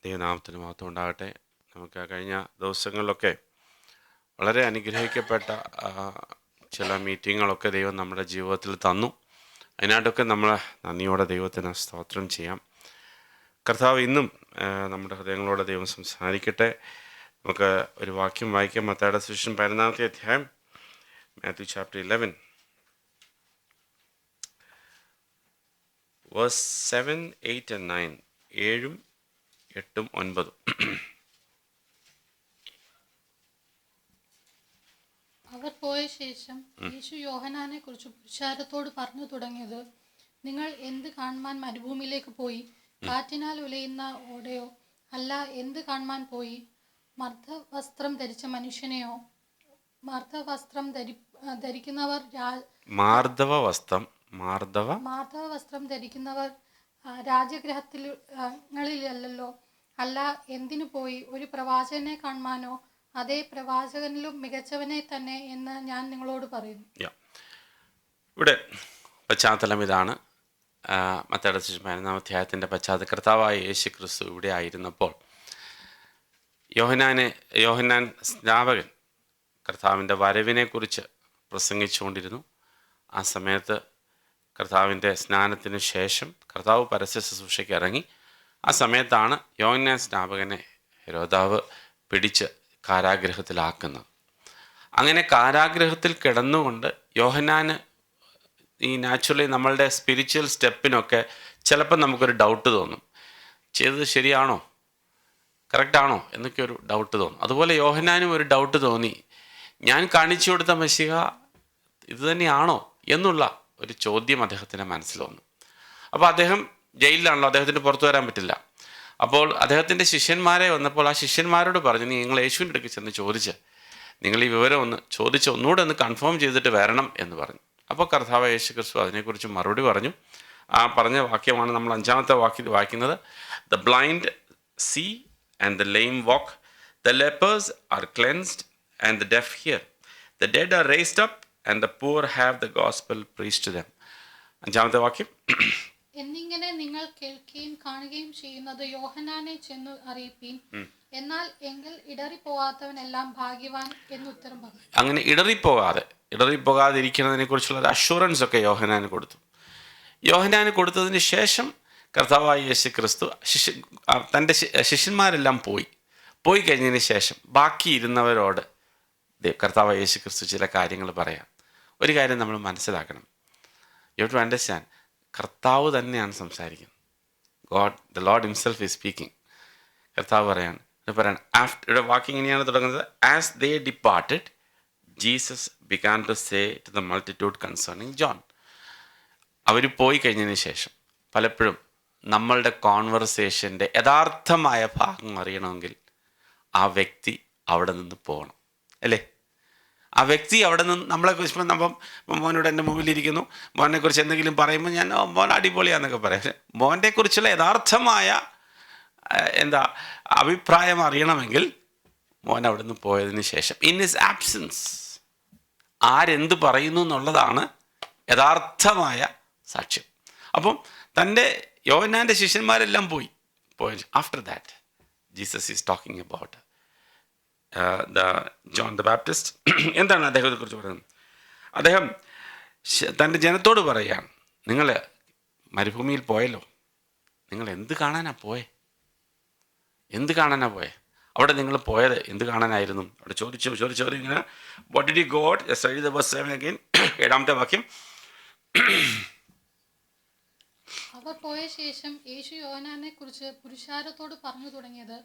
ദൈവനാമത്തിന് മഹത്വം ഉണ്ടാകട്ടെ. നമുക്ക് കഴിഞ്ഞ ദിവസങ്ങളിലൊക്കെ വളരെ അനുഗ്രഹിക്കപ്പെട്ട ചില മീറ്റിങ്ങുകളൊക്കെ ദൈവം നമ്മുടെ ജീവിതത്തിൽ തന്നു. അതിനായിട്ടൊക്കെ നമ്മൾ നന്ദിയോടെ ദൈവത്തിന് സ്തോത്രം ചെയ്യാം. കർത്താവ് ഇന്നും നമ്മുടെ ഹൃദയങ്ങളോടെ ദൈവം സംസാരിക്കട്ടെ. നമുക്ക് ഒരു വാക്യം വായിക്കാം. മത്തായിയുടെ സുവിശേഷം 11-ാമത്തെ അധ്യായം, മാത്യു ചാപ്റ്റർ 11 വേഴ്സ് 7, 8 and 9. 7, 8, 9. അവർ പോയ ശേഷം യേശു യോഹന്നാനെ കുറിച്ച് പുരുഷാരത്തോട് പറഞ്ഞു തുടങ്ങിയത്, നിങ്ങൾ എന്ത് കാണുവാൻ മരുഭൂമിയിലേക്ക് പോയി? കാറ്റിനാൽ ഉലയുന്ന ഓടയോ? അല്ല, എന്ത് കാണുവാൻ പോയി? മർദ്ദവസ്ത്രം ധരിച്ച മനുഷ്യനെയോ? മർദ്ദവസ്ത്രം ധരിക്കുന്നവർ മാർദ്ദവസ്ത്രം ധരിക്കുന്നവർ രാജഗൃഹങ്ങളിലല്ലോ. അല്ല, എന്തിനു പോയി? ഒരു പ്രവാചകനെ കാണുവാനോ? അതേ, പ്രവാചകനിലും മികച്ചവനെ തന്നെ എന്ന് ഞാൻ നിങ്ങളോട് പറയുന്നു. ഇവിടെ പശ്ചാത്തലം ഇതാണ്. മത്തായിയുടെ സുവിശേഷം 11-ാം അധ്യായത്തിൻ്റെ പശ്ചാത്തലം, കർത്താവായ യേശു ക്രിസ്തു ഇവിടെ ആയിരുന്നപ്പോൾ യോഹന്നാൻ സ്നാപകൻ കർത്താവിൻ്റെ വരവിനെക്കുറിച്ച് പ്രസംഗിച്ചുകൊണ്ടിരുന്നു. ആ സമയത്ത് കർത്താവിൻ്റെ സ്നാനത്തിന് ശേഷം കർത്താവ് പരസ്യ ശുശ്രൂഷയ്ക്ക് ഇറങ്ങി. ആ സമയത്താണ് യോഹന്നാൻ സ്നാപകനെ ഹെരോദാവ് പിടിച്ച് കാരാഗൃഹത്തിലാക്കുന്നത്. അങ്ങനെ കാരാഗൃഹത്തിൽ കിടന്നുകൊണ്ട് യോഹന്നാന് ഈ നാച്ചുറലി നമ്മളുടെ സ്പിരിച്വൽ സ്റ്റെപ്പിനൊക്കെ ചിലപ്പോൾ നമുക്കൊരു ഡൗട്ട് തോന്നും. ചെയ്തത് ശരിയാണോ, കറക്റ്റാണോ എന്നൊക്കെ ഒരു ഡൗട്ട് തോന്നും. അതുപോലെ യോഹന്നാനും ഒരു ഡൗട്ട് തോന്നി, ഞാൻ കാണിച്ചു കൊടുത്ത മശിഹ ഇത് തന്നെയാണോ എന്നുള്ള ഒരു ചോദ്യം അദ്ദേഹത്തിൻ്റെ മനസ്സിൽ വന്നു. അപ്പോൾ അദ്ദേഹം ജയിലിലാണല്ലോ, അദ്ദേഹത്തിന് പുറത്തു വരാൻ പറ്റില്ല. അപ്പോൾ അദ്ദേഹത്തിൻ്റെ ശിഷ്യന്മാരെ വന്നപ്പോൾ ആ ശിഷ്യന്മാരോട് പറഞ്ഞു, നിങ്ങൾ യേശുവിൻ്റെ അടുക്ക് ചെന്ന് ചോദിച്ച് നിങ്ങൾ ഈ വിവരം ഒന്നുകൂടെ ഒന്ന് കൺഫേം ചെയ്തിട്ട് വരണം എന്ന് പറഞ്ഞു. അപ്പോൾ കർത്താവ് യേശു ക്രിസ്തു അതിനെക്കുറിച്ച് മറുപടി പറഞ്ഞു. ആ പറഞ്ഞ വാക്യമാണ് നമ്മൾ 5-ാമത്തെ വായിക്കുന്നത്. The blind see and the lame walk, the lepers are cleansed and the deaf hear, the dead are raised up and the poor have the gospel preached to them. 5-ാമത്തെ വാക്യം, എന്നിങ്ങനെ നിങ്ങൾ കേൾക്കുകയും കാണുകയും ചെയ്യുന്നത് യോഹന്നാനെ ചെന്ന് അറിയിപ്പീൻ. എന്നാൽ എങ്കിൽ ഇടറിപ്പോകാത്തവനെല്ലാം ഭാഗ്യവാൻ എന്ന് ഉത്തരം പറഞ്ഞു. അങ്ങനെ ഇടറിപ്പോകാതിരിക്കുന്നതിനെ കുറിച്ചുള്ള ഒരു അഷുറൻസ് ഒക്കെ യോഹന്നാന് കൊടുത്തു. യോഹന്നാന് കൊടുത്തതിന് ശേഷം കർത്താവായ യേശു ക്രിസ്തു തൻ്റെ ശിഷ്യന്മാരെല്ലാം പോയി കഴിഞ്ഞതിന് ശേഷം ബാക്കി ഇരുന്നവരോട് കർത്താവായ യേശു ക്രിസ്തു ചില കാര്യങ്ങൾ പറയാം. ഒരു കാര്യം നമ്മൾ മനസ്സിലാക്കണം. യു ഹവ് ടു അണ്ടർസ്റ്റാൻഡ്, കർത്താവ് തന്നെയാണ് സംസാരിക്കുന്നത്. The Lord himself is speaking. കർത്താവ് പറയാണ് ഇവിടെ വാക്കിംഗ് ഇങ്ങനെയാണ് തുടങ്ങുന്നത്. As they departed Jesus began to say to the multitude concerning John. അവർ പോയി കഴിഞ്ഞതിന് ശേഷം പലപ്പോഴും നമ്മളുടെ കോൺവെർസേഷൻ്റെ യഥാർത്ഥമായ ഭാഗം അറിയണമെങ്കിൽ ആ വ്യക്തി അവിടെ നിന്ന് പോകണം, അല്ലേ? ആ വ്യക്തി അവിടെ നിന്ന് നമ്മളെക്കുറിച്ച് മോനോട് എൻ്റെ മുമ്പിലിരിക്കുന്നു, മോനെക്കുറിച്ച് എന്തെങ്കിലും പറയുമ്പോൾ ഞാൻ മോൻ അടിപൊളിയാന്നൊക്കെ പറയാം. മോൻ്റെക്കുറിച്ചുള്ള യഥാർത്ഥമായ അഭിപ്രായം അറിയണമെങ്കിൽ മോൻ അവിടെ നിന്ന് പോയതിന് ശേഷം ഇൻ ഹിസ് ആബ്സെൻസ് ആരെന്ത് പറയുന്നു എന്നുള്ളതാണ് യഥാർത്ഥമായ സാക്ഷ്യം. അപ്പം യോഹന്നാൻ്റെ ശിഷ്യന്മാരെല്ലാം പോയി. After that Jesus is talking about John the Baptist. എന്താണ് അദ്ദേഹത്തെക്കുറിച്ച് പറയുന്നത്? അദ്ദേഹം തൻ്റെ ജനത്തോട് പറയുകയാണ്, നിങ്ങൾ മരുഭൂമിയിൽ പോയല്ലോ, നിങ്ങൾ എന്ത് കാണാനാണ് പോയെ? അവിടെ നിങ്ങൾ പോയത് എന്ത് കാണാനായിരുന്നു? അവിടെ ചോദിച്ചു ഇങ്ങനെ, what did you got? Study the verse 7 again. 7-ാമത്തെ വാക്യം, അവർ പോയ ശേഷം യേശു യോഹന്നാനെ കുറിച്ച് പുരുഷാരത്തോട് പറഞ്ഞു തുടങ്ങിയത്,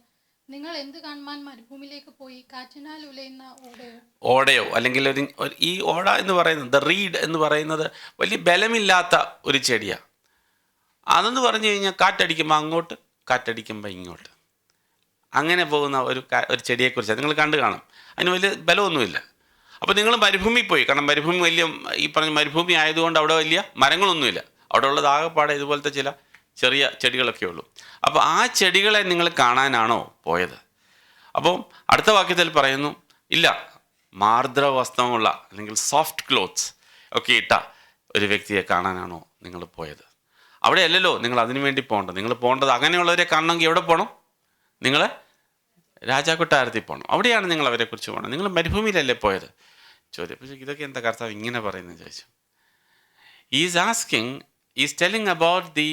നിങ്ങൾ എന്ത് കാണുവാൻ മരുഭൂമിയിലേക്ക് പോയി? കാറ്റിനാൽ ഉലയുന്ന ഓടയോ അല്ലെങ്കിൽ ഈ ഓട എന്ന് പറയുന്നത്, ദ റീഡ് എന്ന് പറയുന്നത് വലിയ ബലമില്ലാത്ത ഒരു ചെടിയാണ്. അതെന്ന് പറഞ്ഞു കഴിഞ്ഞാൽ കാറ്റടിക്കുമ്പോൾ അങ്ങോട്ട്, കാറ്റടിക്കുമ്പോൾ ഇങ്ങോട്ട്, അങ്ങനെ പോകുന്ന ഒരു ചെടിയെക്കുറിച്ച് നിങ്ങൾ കണ്ടു കാണും. അതിന് വലിയ ബലമൊന്നുമില്ല. അപ്പോൾ നിങ്ങൾ മരുഭൂമി പോയി, കാരണം മരുഭൂമി ഈ പറഞ്ഞ മരുഭൂമി ആയതുകൊണ്ട് അവിടെ വലിയ മരങ്ങളൊന്നുമില്ല. അവിടെ ഉള്ളത് ആകെപ്പാടെ ഇതുപോലത്തെ ചില ചെറിയ ചെടികളൊക്കെ ഉള്ളൂ. അപ്പോൾ ആ ചെടികളെ നിങ്ങൾ കാണാനാണോ പോയത്? അപ്പോൾ അടുത്ത വാക്യത്തിൽ പറയുന്നു, ഇല്ല, മാർദ്രവസ്ത്രമുള്ള അല്ലെങ്കിൽ സോഫ്റ്റ് ക്ലോത്ത്സ് ഒക്കെ ഇട്ട ഒരു വ്യക്തിയെ കാണാനാണോ നിങ്ങൾ പോയത്? അവിടെ അല്ലല്ലോ നിങ്ങൾ അതിനു വേണ്ടി പോകേണ്ടത്. നിങ്ങൾ പോകേണ്ടത് അങ്ങനെയുള്ളവരെ കാണണമെങ്കിൽ എവിടെ പോകണം? നിങ്ങൾ രാജാകൊട്ടാരത്തിൽ പോകണം. അവിടെയാണ് നിങ്ങൾ അവരെക്കുറിച്ച് പോകണം. നിങ്ങൾ മരുഭൂമിയിലല്ലേ പോയത്? ചോദ്യം. പക്ഷേ ഇതൊക്കെ എന്താ കർത്താവ് ഇങ്ങനെ പറയുന്നത് ചോദിച്ചു. Is asking, is telling about the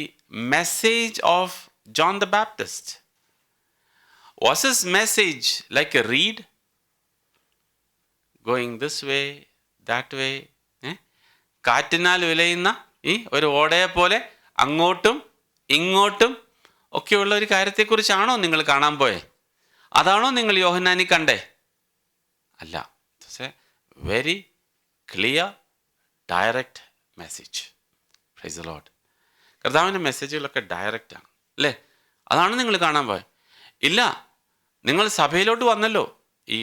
message of John the Baptist. Was his message like a reed going this way that way? കാറ്റിനാൽ വിലയുന്ന ഈ ഒരു ഓടയെ പോലെ അങ്ങോട്ടും ഇങ്ങോട്ടും ഒക്കെയുള്ള ഒരു കാര്യത്തെക്കുറിച്ചാണോ നിങ്ങൾ കാണാൻ പോയെ? അതാണോ നിങ്ങൾ യോഹന്നാനി കണ്ടേ? അല്ല. It's A very clear direct message. Praise the Lord. കർത്താവിൻ്റെ മെസ്സേജുകളൊക്കെ ഡയറക്റ്റാണ് അല്ലേ? അതാണ് നിങ്ങൾ കാണാൻ പോയത്. ഇല്ല, നിങ്ങൾ സഭയിലോട്ട് വന്നല്ലോ. ഈ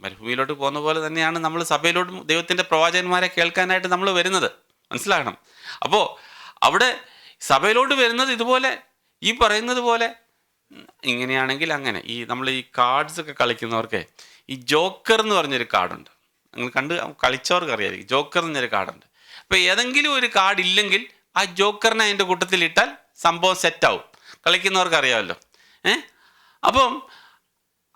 മരുഭൂമിയിലോട്ട് പോകുന്ന പോലെ തന്നെയാണ് നമ്മൾ സഭയിലോട്ട് ദൈവത്തിൻ്റെ പ്രവാചകന്മാരെ കേൾക്കാനായിട്ട് നമ്മൾ വരുന്നത്. മനസ്സിലാക്കണം. അപ്പോൾ അവിടെ സഭയിലോട്ട് വരുന്നത് ഇതുപോലെ ഈ പറയുന്നത് പോലെ ഇങ്ങനെയാണെങ്കിൽ അങ്ങനെ. ഈ നമ്മൾ ഈ കാർഡ്സ് ഒക്കെ കളിക്കുന്നവർക്ക് ഈ ജോക്കർ എന്ന് പറഞ്ഞൊരു കാർഡുണ്ട്. നിങ്ങൾ കണ്ട് കളിച്ചവർക്ക് അറിയാമായിരിക്കും. ജോക്കർ എന്നൊരു കാർഡുണ്ട്. അപ്പോൾ ഏതെങ്കിലും ഒരു കാർഡ് ഇല്ലെങ്കിൽ ആ ജോക്കറിനെ അതിൻ്റെ കൂട്ടത്തിൽ ഇട്ടാൽ സംഭവം സെറ്റാവും. കളിക്കുന്നവർക്ക് അറിയാമല്ലോ. അപ്പം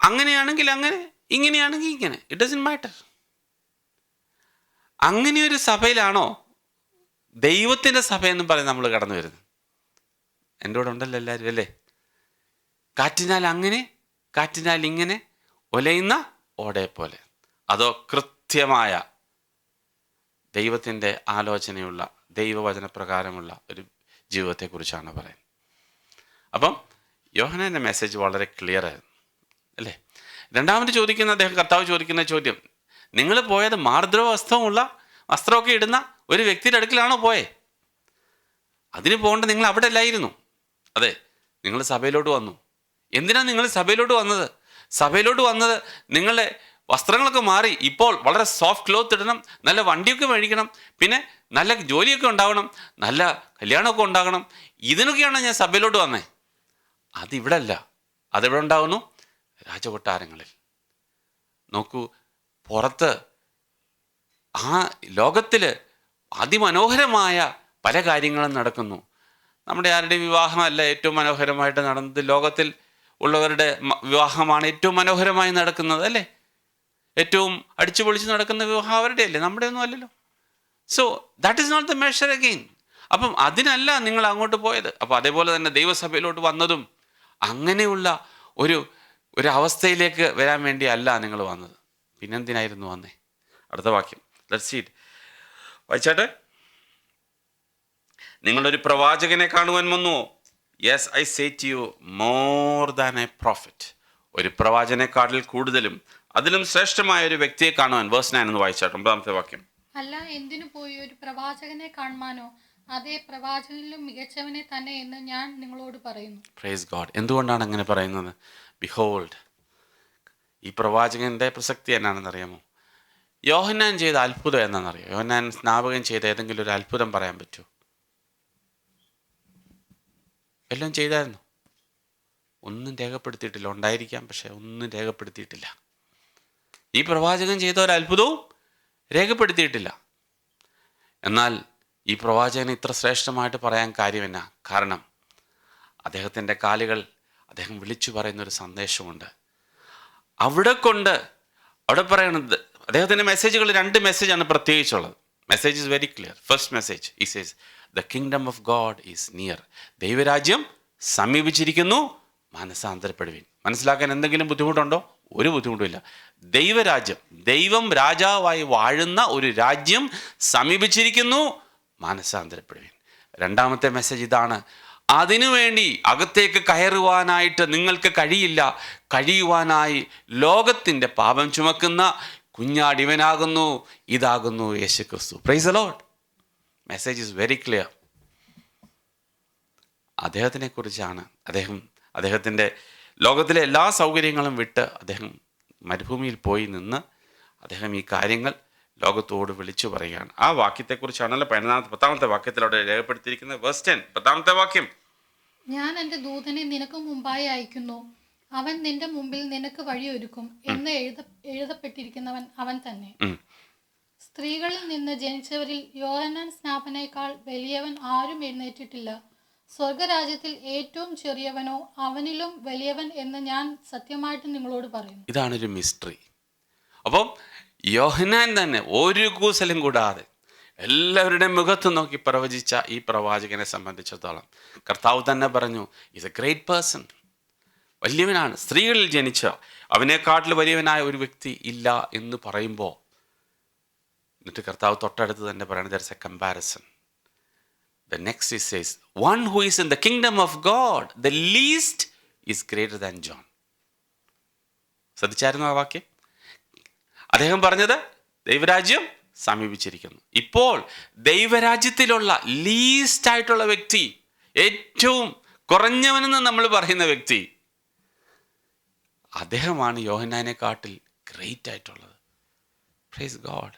അങ്ങനെയാണെങ്കിൽ അങ്ങനെ, ഇങ്ങനെയാണെങ്കിൽ ഇങ്ങനെ. It doesn't matter. അങ്ങനെയൊരു സഭയിലാണോ ദൈവത്തിൻ്റെ സഭയെന്നും പറഞ്ഞ് നമ്മൾ കടന്നു വരുന്നത്? എൻ്റെ കൂടെ ഉണ്ടല്ലോ എല്ലാവരും അല്ലേ? കാറ്റിനാൽ അങ്ങനെ, കാറ്റിനാൽ ഇങ്ങനെ, ഒലയുന്ന ഓടയെ പോലെ. അതോ കൃത്യമായ ദൈവത്തിൻ്റെ ആലോചനയുള്ള ദൈവവചനപ്രകാരമുള്ള ഒരു ജീവിതത്തെക്കുറിച്ചാണ് പറയുന്നത്. അപ്പം യോഹന്നാൻ്റെ മെസ്സേജ് വളരെ ക്ലിയർ ആയിരുന്നു അല്ലേ? രണ്ടാമത് ചോദിക്കുന്ന കർത്താവ് ചോദിക്കുന്ന ചോദ്യം, നിങ്ങൾ പോയത് മാർദ്രവ വസ്ത്രമൊക്കെ ഇടുന്ന ഒരു വ്യക്തിയുടെ അടുക്കലാണോ പോയേ? അതിന് പോകേണ്ട നിങ്ങൾ അവിടെ അല്ലായിരുന്നു. അതെ, നിങ്ങൾ സഭയിലോട്ട് വന്നു. എന്തിനാണ് നിങ്ങൾ സഭയിലോട്ട് വന്നത്? സഭയിലോട്ട് വന്നത് നിങ്ങളുടെ വസ്ത്രങ്ങളൊക്കെ മാറി ഇപ്പോൾ വളരെ സോഫ്റ്റ് ക്ലോത്ത് ഇടണം, നല്ല വണ്ടിയൊക്കെ മേടിക്കണം, പിന്നെ നല്ല ജോലിയൊക്കെ ഉണ്ടാകണം, നല്ല കല്യാണമൊക്കെ ഉണ്ടാകണം. ഇതിനൊക്കെയാണ് ഞാൻ സഭയിലോട്ട് വന്നേ. അതിവിടെ അല്ല. അതെവിടെ ഉണ്ടാകുന്നു? രാജകൊട്ടാരങ്ങളിൽ. നോക്കൂ, പുറത്ത് ആ ലോകത്തിൽ അതിമനോഹരമായ പല കാര്യങ്ങളും നടക്കുന്നു. നമ്മുടെ ആരുടെയും വിവാഹമല്ല ഏറ്റവും മനോഹരമായിട്ട് നടന്നത്. ലോകത്തിൽ ഉള്ളവരുടെ വിവാഹമാണ് ഏറ്റവും മനോഹരമായി നടക്കുന്നത് അല്ലേ? ഏറ്റവും അടിച്ചു പൊളിച്ച് നടക്കുന്ന വിവാഹം അവരുടെ അല്ലേ, നമ്മുടെ ഒന്നും അല്ലല്ലോ. So that is not the measure again. അപ്പം അതിനല്ല നിങ്ങൾ അങ്ങോട്ട് പോയത്. അപ്പോൾ അതേപോലെ തന്നെ ദൈവസഭയിലോട്ട് വന്നതും അങ്ങനെയുള്ള ഒരു അവസ്ഥയിലേക്ക് വരാൻ വേണ്ടി അല്ല നിങ്ങൾ വന്നത്. പിന്നെന്തിനായിരുന്നു വന്നേ? അടുത്ത വാക്യം ലെറ്റ്സ് സീ ഇറ്റ്. വായിച്ചാട്ടെ. നിങ്ങളൊരു പ്രവാചകനെ കാണുവാൻ വന്നുവോ? Yes I say to you more than a prophet. ഒരു പ്രവാചകനെക്കാട്ടിൽ കൂടുതലും അതിലും ശ്രേഷ്ഠമായ ഒരു വ്യക്തിയെ കാണുവാൻ. വേഴ്സ് 9 എന്ന് വായിച്ചാട്ടെ, 9ാമത്തെ വാക്യം. അല്ല, എന്തിനു പോയി? ഒരു പ്രവാചകനെ കാണുവാനോ? അതേ, പ്രവാചകനിലും മികച്ചവനെ തന്നെ എന്ന് ഞാൻ നിങ്ങളോട് പറയുന്നു. Praise God. എന്തുകൊണ്ടാണ് അങ്ങനെ പറയുന്നത്? ബിഹോൾഡ്, ഈ പ്രവാചകന്റെ പ്രസക്തി എന്നാണെന്ന് അറിയാമോ? യോഹന്നാൻ ചെയ്ത അത്ഭുതം എന്നാണെന്നറിയാം? യോഹന്നാൻ സ്നാപകൻ ചെയ്ത ഏതെങ്കിലും ഒരു അത്ഭുതം പറയാൻ പറ്റുമോ? എല്ലാം ചെയ്തായിരുന്നു. ഒന്നും രേഖപ്പെടുത്തിയിട്ടില്ല. ഉണ്ടായിരിക്കാം, പക്ഷെ ഒന്നും രേഖപ്പെടുത്തിയിട്ടില്ല. ഈ പ്രവാചകൻ ചെയ്ത ഒരു അത്ഭുതവും രേഖപ്പെടുത്തിയിട്ടില്ല. എന്നാൽ ഈ പ്രവാചകന് ഇത്ര ശ്രേഷ്ഠമായിട്ട് പറയാൻ കാര്യം എന്നാ? കാരണം അദ്ദേഹത്തിൻ്റെ കാലുകൾ അദ്ദേഹം വിളിച്ചു പറയുന്നൊരു സന്ദേശമുണ്ട്. അവിടെ പറയുന്നത് അദ്ദേഹത്തിൻ്റെ മെസ്സേജുകൾ 2 മെസ്സേജാണ് പ്രത്യേകിച്ചുള്ളത്. Message is very clear. First message he says the kingdom of God is near. ദൈവരാജ്യം സമീപിച്ചിരിക്കുന്നു, മനസ്സാന്തരപ്പെടുവിൻ. മനസ്സിലാക്കാൻ എന്തെങ്കിലും ബുദ്ധിമുട്ടുണ്ടോ? ഒരു ബുദ്ധിമുട്ടുമില്ല. ദൈവരാജ്യം, ദൈവം രാജാവായി വാഴുന്ന ഒരു രാജ്യം സമീപിച്ചിരിക്കുന്നു, മനസ്സാന്തരപ്പെടുവിൻ. രണ്ടാമത്തെ മെസ്സേജ് ഇതാണ്: അതിനുവേണ്ടി അകത്തേക്ക് കയറുവാനായിട്ട് നിങ്ങൾക്ക് കഴിയുവാനായി ലോകത്തിൻ്റെ പാപം ചുമക്കുന്ന കുഞ്ഞാടിവനാകുന്നു, ഇതാകുന്നു യേശുക്രിസ്തു. Praise the Lord. Message is very clear. അദ്ദേഹത്തിനെ കുറിച്ചാണ്. അദ്ദേഹത്തിൻ്റെ ലോകത്തിലെ എല്ലാ സൗകര്യങ്ങളും വിട്ട് അദ്ദേഹം മരുഭൂമിയിൽ പോയി നിന്ന് അദ്ദേഹം ഈ കാര്യങ്ങൾ ലോകത്തോട് വിളിച്ചു പറയുകയാണ്. ആ വാക്യത്തെക്കുറിച്ചാണല്ലോ 10ാമത്തെ വാക്യത്തിലൂടെ രേഖപ്പെടുത്തിയിരിക്കുന്നത്. വേഴ്സ് 10, 10ാമത്തെ വാക്യം. ഞാൻ എൻ്റെ ദൂതനെ നിനക്ക് മുമ്പായി അയക്കുന്നു, അവൻ നിന്റെ മുമ്പിൽ നിനക്ക് വഴിയൊരുക്കും എന്ന് എഴുതപ്പെട്ടിരിക്കുന്നവൻ അവൻ തന്നെ. സ്ത്രീകളിൽ നിന്ന് ജനിച്ചവരിൽ യോഹന്നാൻ സ്നാപകനേക്കാൾ വലിയവൻ ആരും എഴുന്നേറ്റിട്ടില്ല. സ്വർഗരാജ്യത്തിൽ ഏറ്റവും ചെറിയവനോ അവനിലും വലിയവൻ എന്ന് ഞാൻ സത്യമായിട്ട് നിങ്ങളോട് പറയുന്നു. ഇതാണൊരു മിസ്റ്ററി. അപ്പം യോഹന്നാൻ തന്നെ ഒരു കൂസലും കൂടാതെ എല്ലാവരുടെയും മുഖത്ത് നോക്കി പ്രവചിച്ച ഈ പ്രവാചകനെ സംബന്ധിച്ചിടത്തോളം കർത്താവ് തന്നെ പറഞ്ഞു, ഈസ് എ ഗ്രേറ്റ് പേഴ്സൺ, വലിയവനാണ്. സ്ത്രീകളിൽ ജനിച്ച അവനെക്കാട്ടിൽ വലിയവനായ ഒരു വ്യക്തി ഇല്ല എന്ന് പറയുമ്പോൾ, എന്നിട്ട് കർത്താവ് തൊട്ടടുത്ത് തന്നെ പറയുന്നത് there is A comparison. The next he says, one who is in the kingdom of God, the least is greater than John. ശ്രദ്ധിച്ചായിരുന്നു ആ വാക്യം? അദ്ദേഹം പറഞ്ഞത് ദൈവരാജ്യം സമീപിച്ചിരിക്കുന്നു. ഇപ്പോൾ ദൈവരാജ്യത്തിലുള്ള ലീസ്റ്റ് ആയിട്ടുള്ള വ്യക്തി, ഏറ്റവും കുറഞ്ഞവനെന്ന് നമ്മൾ പറയുന്ന വ്യക്തി, അദ്ദേഹമാണ് യോഹന്നാനെക്കാട്ടിൽ ഗ്രേറ്റ് ആയിട്ടുള്ളത്. Praise God.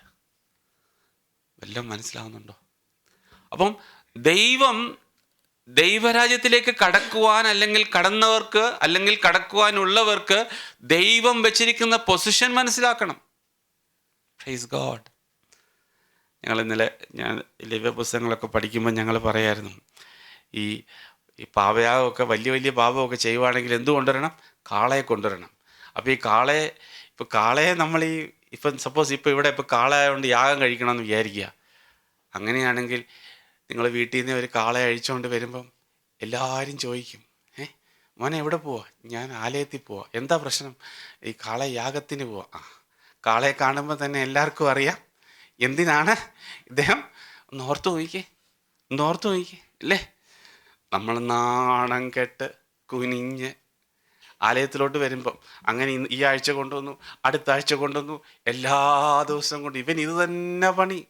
വല്ലതും മനസ്സിലാവുന്നുണ്ടോ? അപ്പം ദൈവരാജ്യത്തിലേക്ക് കടക്കുവാൻ, അല്ലെങ്കിൽ കടന്നവർക്ക്, അല്ലെങ്കിൽ കടക്കുവാനുള്ളവർക്ക് ദൈവം വെച്ചിരിക്കുന്ന പൊസിഷൻ മനസ്സിലാക്കണം. Praise God. ഞങ്ങൾ ഇന്നലെ ലവ്യ പുസ്തകങ്ങളൊക്കെ പഠിക്കുമ്പോൾ ഞങ്ങൾ പറയായിരുന്നു, ഈ പാവയാഗമൊക്കെ വലിയ പാപമൊക്കെ ചെയ്യുവാണെങ്കിൽ എന്ത് കൊണ്ടുവരണം? കാളയെ കൊണ്ടുവരണം. അപ്പോൾ ഈ കാളയെ നമ്മൾ ഇപ്പം സപ്പോസ് ഇവിടെ കാളയായതുകൊണ്ട് യാഗം കഴിക്കണമെന്ന് വിചാരിക്കുക. അങ്ങനെയാണെങ്കിൽ നിങ്ങൾ വീട്ടിൽ നിന്ന് ഒരു കാളയെ അഴിച്ചുകൊണ്ട് വരുമ്പം എല്ലാവരും ചോദിക്കും, മോനെ എവിടെ പോവാ? ഞാൻ ആലയത്തിൽ പോവാ. എന്താ പ്രശ്നം? ഈ കാള യാഗത്തിന് പോവാ. കാളയെ കാണുമ്പോൾ തന്നെ എല്ലാവർക്കും അറിയാം എന്തിനാണ് ഇദ്ദേഹം. ഓർത്ത് നോക്കിക്കേ അല്ലേ? നമ്മൾ നാണം കെട്ട് കുനിഞ്ഞ് ആലയത്തിലോട്ട് വരുമ്പം അങ്ങനെ ഈ ആഴ്ച കൊണ്ടുവന്നു, അടുത്ത ആഴ്ച കൊണ്ടുവന്നു, എല്ലാ ദിവസവും കൊണ്ട് ഇവൻ ഇത് തന്നെ പണി,